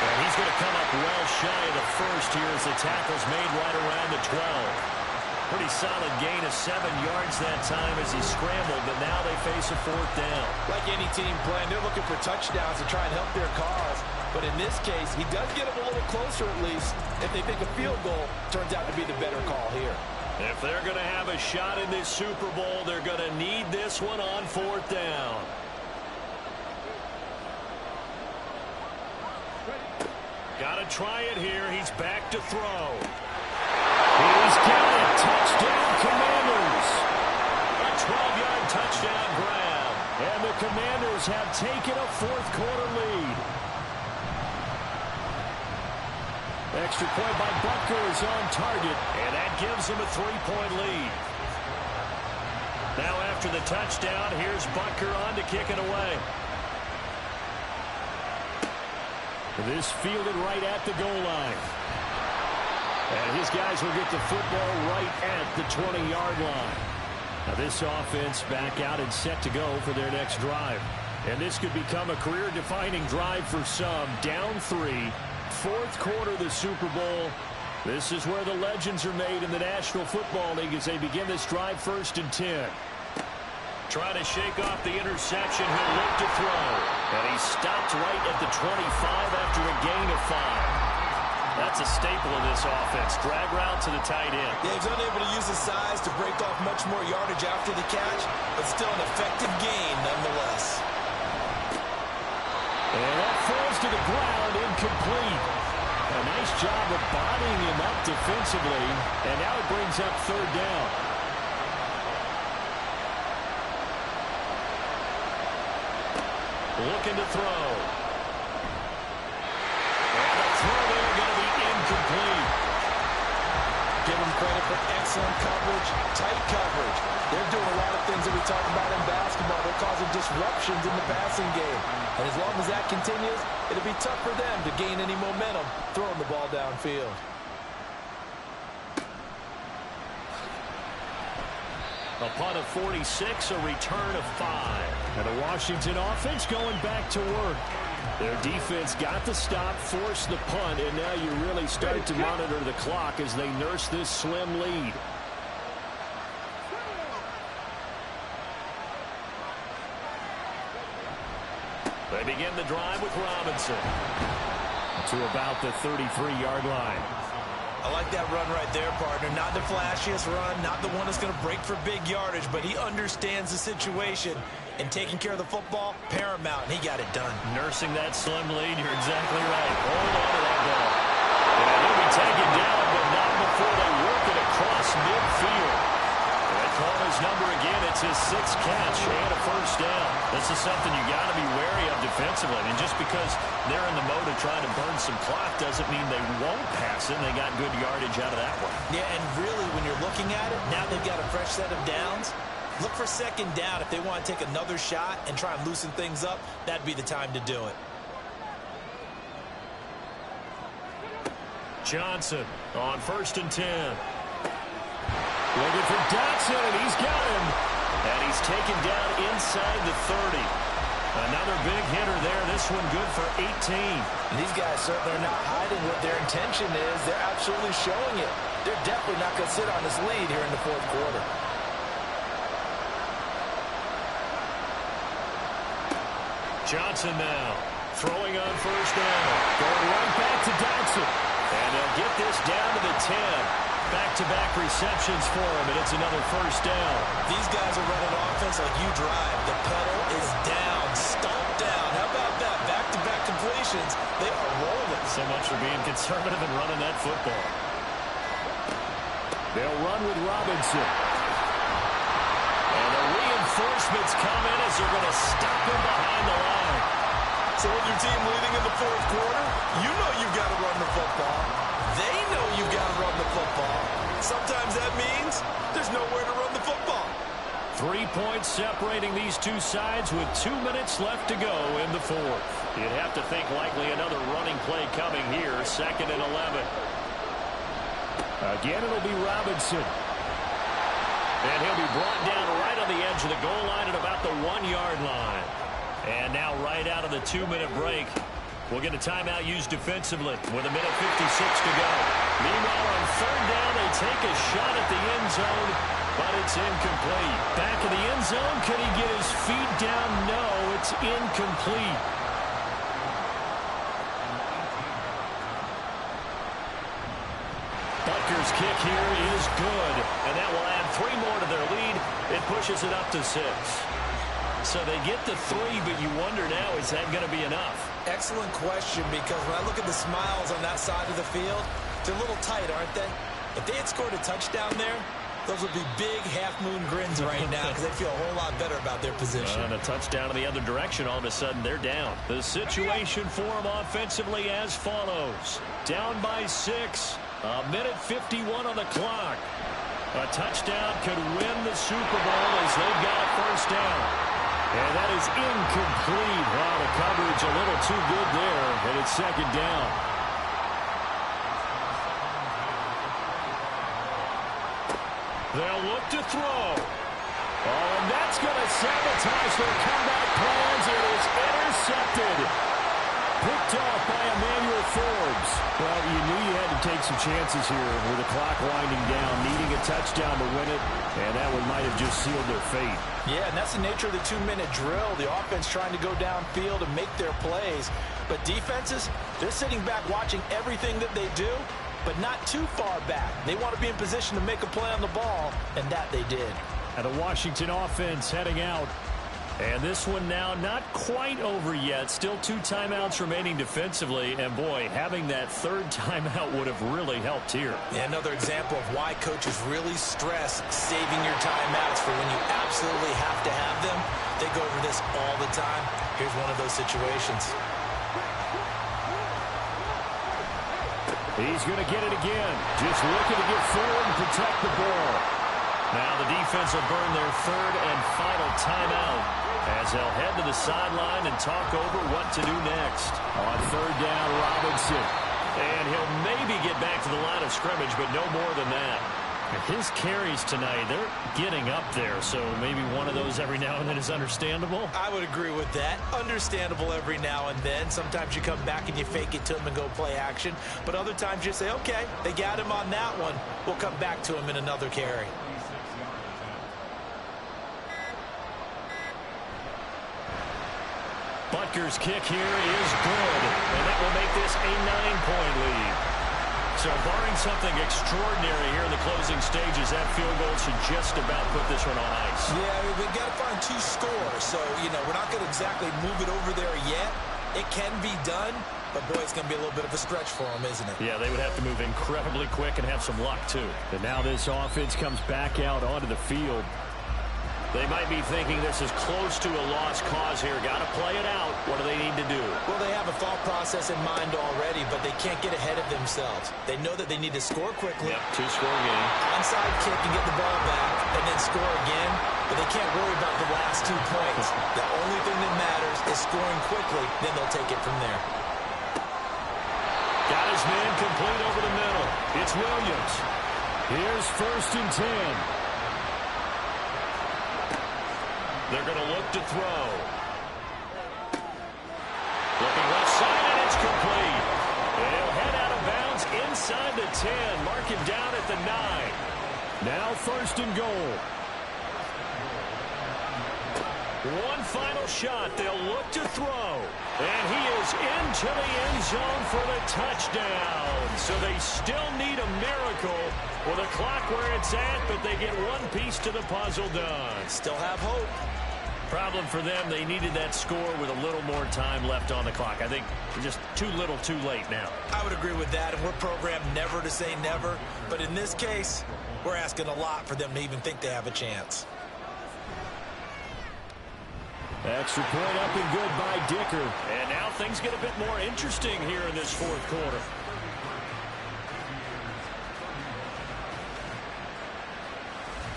And he's going to come up well shy of the first here as the tackle's made right around the 12. Pretty solid gain of 7 yards that time as he scrambled, but now they face a 4th down. Like any team playing, they're looking for touchdowns to try and help their cause. But in this case, he does get them a little closer at least. If they think a field goal turns out to be the better call here. If they're going to have a shot in this Super Bowl, they're going to need this one on 4th down. Got to try it here. He's back to throw. He's got it. Touchdown, Commanders. A 12-yard touchdown grab. And the Commanders have taken a 4th quarter lead. Extra point by Butker is on target, and that gives them a 3-point lead. Now after the touchdown, here's Butker on to kick it away. This fielded right at the goal line. And his guys will get the football right at the 20-yard line. Now this offense back out and set to go for their next drive. And this could become a career-defining drive for some. Down 3, 4th quarter of the Super Bowl. This is where the legends are made in the National Football League as they begin this drive 1st and 10. Trying to shake off the interception. He'll look to throw. And he stopped right at the 25 after a gain of 5. That's a staple of this offense. Drag route to the tight end. Yeah, he's unable to use his size to break off much more yardage after the catch, but still an effective gain nonetheless. And that falls to the ground, incomplete. A nice job of bodying him up defensively, and now it brings up 3rd down. Looking to throw. And the throw there going to be incomplete. Give him credit for excellent coverage, tight coverage. They're doing a lot of things that we talk about in basketball. They're causing disruptions in the passing game. And as long as that continues, it'll be tough for them to gain any momentum throwing the ball downfield. Upon a 46, a return of 5. And the Washington offense going back to work. Their defense got the stop, forced the punt, and now you really start to monitor the clock as they nurse this slim lead. They begin the drive with Robinson to about the 33-yard line. I like that run right there, partner. Not the flashiest run, not the one that's going to break for big yardage, but he understands the situation, and taking care of the football, paramount, and he got it done. Nursing that slim lead, you're exactly right. Hold on to that ball. And he'll be taken down, but not before they work it across midfield. They call his number again. It's his 6th catch and a first down. This is something you got to be wary of defensively. I mean, just because they're in the mode of trying to burn some clock doesn't mean they won't pass it. They got good yardage out of that one. Yeah, and really, when you're looking at it, now they've got a fresh set of downs. Look for second down. If they want to take another shot and try and loosen things up, that'd be the time to do it. Johnson on 1st and 10. Looking for Dotson, and he's got him. And he's taken down inside the 30. Another big hitter there. This one good for 18. And these guys certainly are not hiding what their intention is. They're absolutely showing it. They're definitely not going to sit on this lead here in the 4th quarter. Johnson now throwing on 1st down. Going right back to Dotson. And they'll get this down to the 10. Back-to-back receptions for him, and it's another first down. These guys are running offense like you drive. The pedal is down, stomp down. How about that? Back-to-back completions. They are rolling. So much for being conservative and running that football. They'll run with Robinson. And the reinforcements come in as they're going to stop him behind the line. So with your team leading in the 4th quarter, you know you've got to run the football. They know you've got to run the football. Sometimes that means there's nowhere to run the football. 3 points separating these two sides with 2 minutes left to go in the 4th. You'd have to think likely another running play coming here, 2nd and 11. Again, it'll be Robinson. And he'll be brought down right on the edge of the goal line at about the 1-yard line. And now right out of the 2-minute break, we'll get a timeout used defensively with 1:56 to go. Meanwhile, on 3rd down, they take a shot at the end zone, but it's incomplete. Back in the end zone, could he get his feet down? No, it's incomplete. Butker's kick here is good, and that will add 3 more to their lead. It pushes it up to 6. So they get the 3, but you wonder now, is that going to be enough? Excellent question, because when I look at the smiles on that side of the field, they're a little tight, aren't they? If they had scored a touchdown there, those would be big half-moon grins right now because they feel a whole lot better about their position. And a touchdown in the other direction, all of a sudden they're down. The situation for them offensively as follows. Down by 6, 1:51 on the clock. A touchdown could win the Super Bowl as they've got a first down. And that is incomplete. Wow, the coverage a little too good there, and it's 2nd down. They'll look to throw. Oh, and that's going to sabotage their comeback plans. It is intercepted. Picked off by Emmanuel Forbes. Well, you knew you had to take some chances here with the clock winding down, needing a touchdown to win it, and that one might have just sealed their fate. Yeah, and that's the nature of the 2-minute drill. The offense trying to go downfield and make their plays. But defenses, they're sitting back watching everything that they do, but not too far back. They want to be in position to make a play on the ball, and that they did. And the Washington offense heading out. And this one now not quite over yet. Still 2 timeouts remaining defensively. And, boy, having that 3rd timeout would have really helped here. Yeah, another example of why coaches really stress saving your timeouts for when you absolutely have to have them. They go over this all the time. Here's one of those situations. He's going to get it again. Just looking to get forward and protect the ball. Now the defense will burn their 3rd and final timeout as they'll head to the sideline and talk over what to do next. On 3rd down, Robinson. And he'll maybe get back to the line of scrimmage, but no more than that. His carries tonight, they're getting up there, so maybe one of those every now and then is understandable. I would agree with that. Understandable every now and then. Sometimes you come back and you fake it to him and go play action. But other times you say, okay, they got him on that one. We'll come back to him in another carry. Butker's kick here is good, and that will make this a 9-point lead. So barring something extraordinary here in the closing stages, that field goal should just about put this one on ice. Yeah, I mean, we've got to find 2 scores. So, we're not going to exactly move it over there yet. It can be done, But, boy, it's going to be a little bit of a stretch for them, isn't it? Yeah, they would have to move incredibly quick and have some luck, too. And now this offense comes back out onto the field. They might be thinking this is close to a lost cause here. Got to play it out. What do they need to do? Well, they have a thought process in mind already, but they can't get ahead of themselves. They know that they need to score quickly. Yep, two-score game. Onside kick and get the ball back, and then score again. But they can't worry about the last 2 points. The only thing that matters is scoring quickly. Then they'll take it from there. Got his man complete over the middle. It's Williams. Here's 1st and 10. They're going to look to throw. Looking left side, and it's complete. And he'll head out of bounds inside the 10. Mark him down at the 9. Now 1st and goal. One final shot. They'll look to throw. And he is into the end zone for the touchdown. So they still need a miracle with the clock where it's at, but they get one piece to the puzzle done. Still have hope. Problem for them, they needed that score with a little more time left on the clock. I think just too little too late now. I would agree with that, and we're programmed never to say never. But in this case, we're asking a lot for them to even think they have a chance. Extra point up and good by Dicker. And now things get a bit more interesting here in this 4th quarter.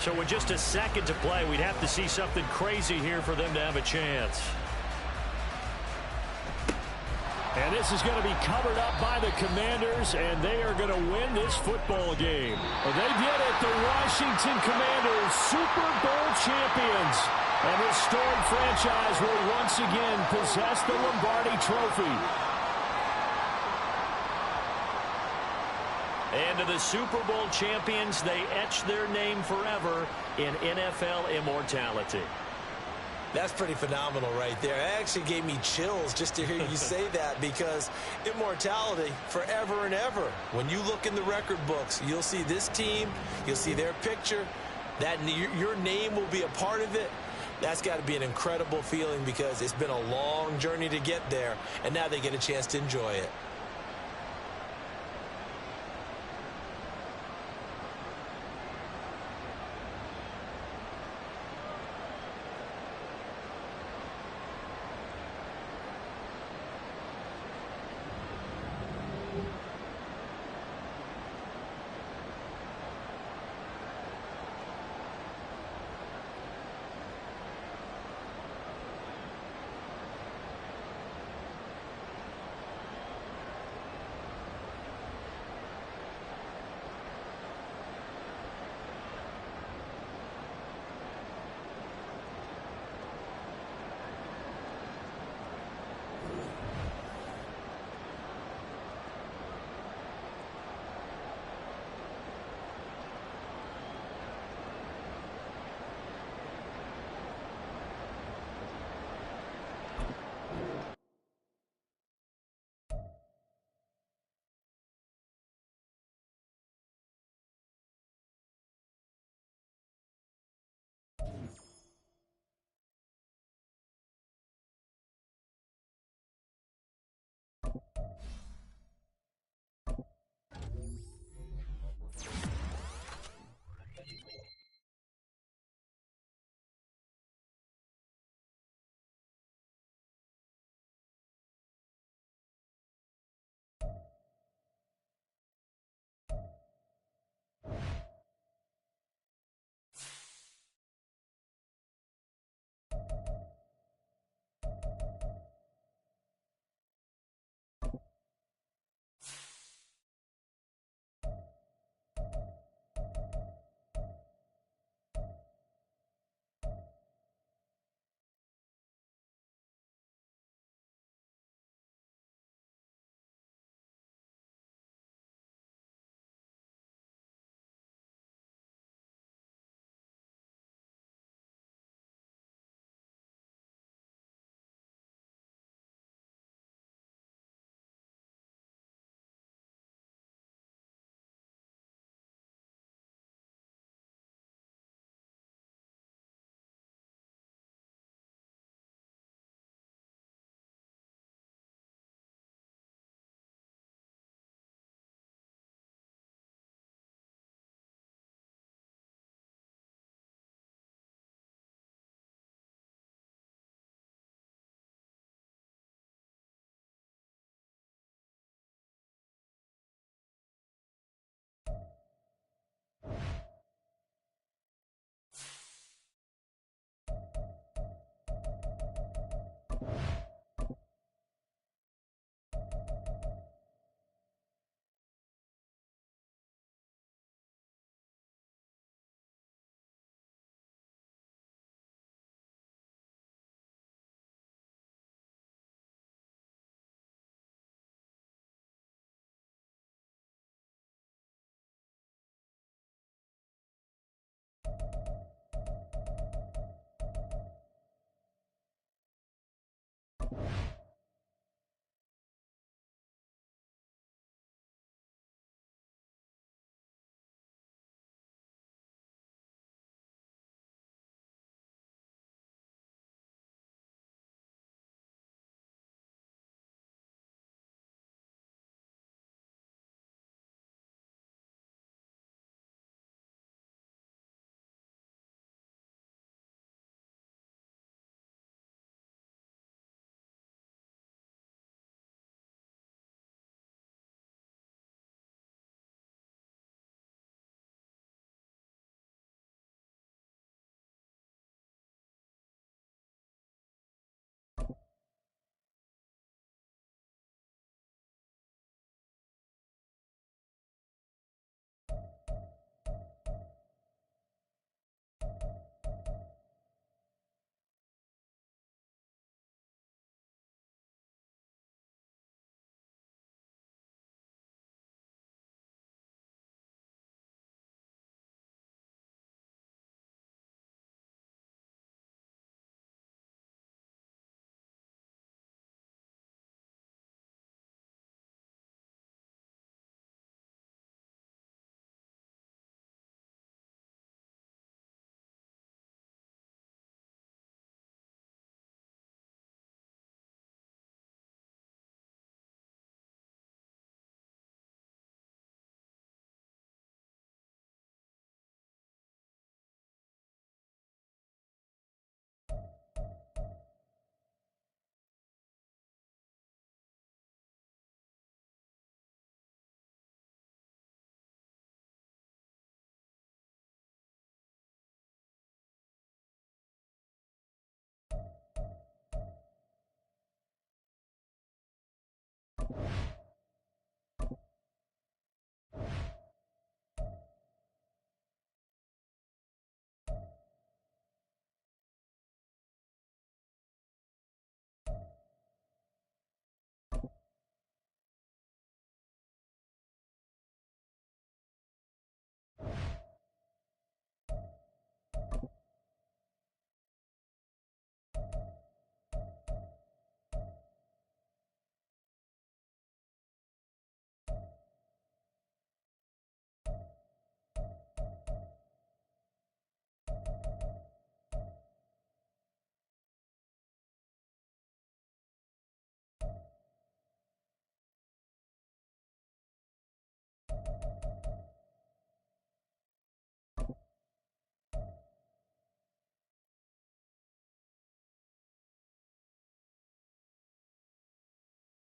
So with just a second to play, we'd have to see something crazy here for them to have a chance. And this is going to be covered up by the Commanders, and they are going to win this football game. Well, they did it, the Washington Commanders, Super Bowl champions. And this storied franchise will once again possess the Lombardi Trophy. And to the Super Bowl champions, they etch their name forever in NFL immortality. That's pretty phenomenal right there. It actually gave me chills just to hear you say that, because immortality forever and ever. When you look in the record books, you'll see this team, you'll see their picture, that your name will be a part of it. That's got to be an incredible feeling, because it's been a long journey to get there, and now they get a chance to enjoy it.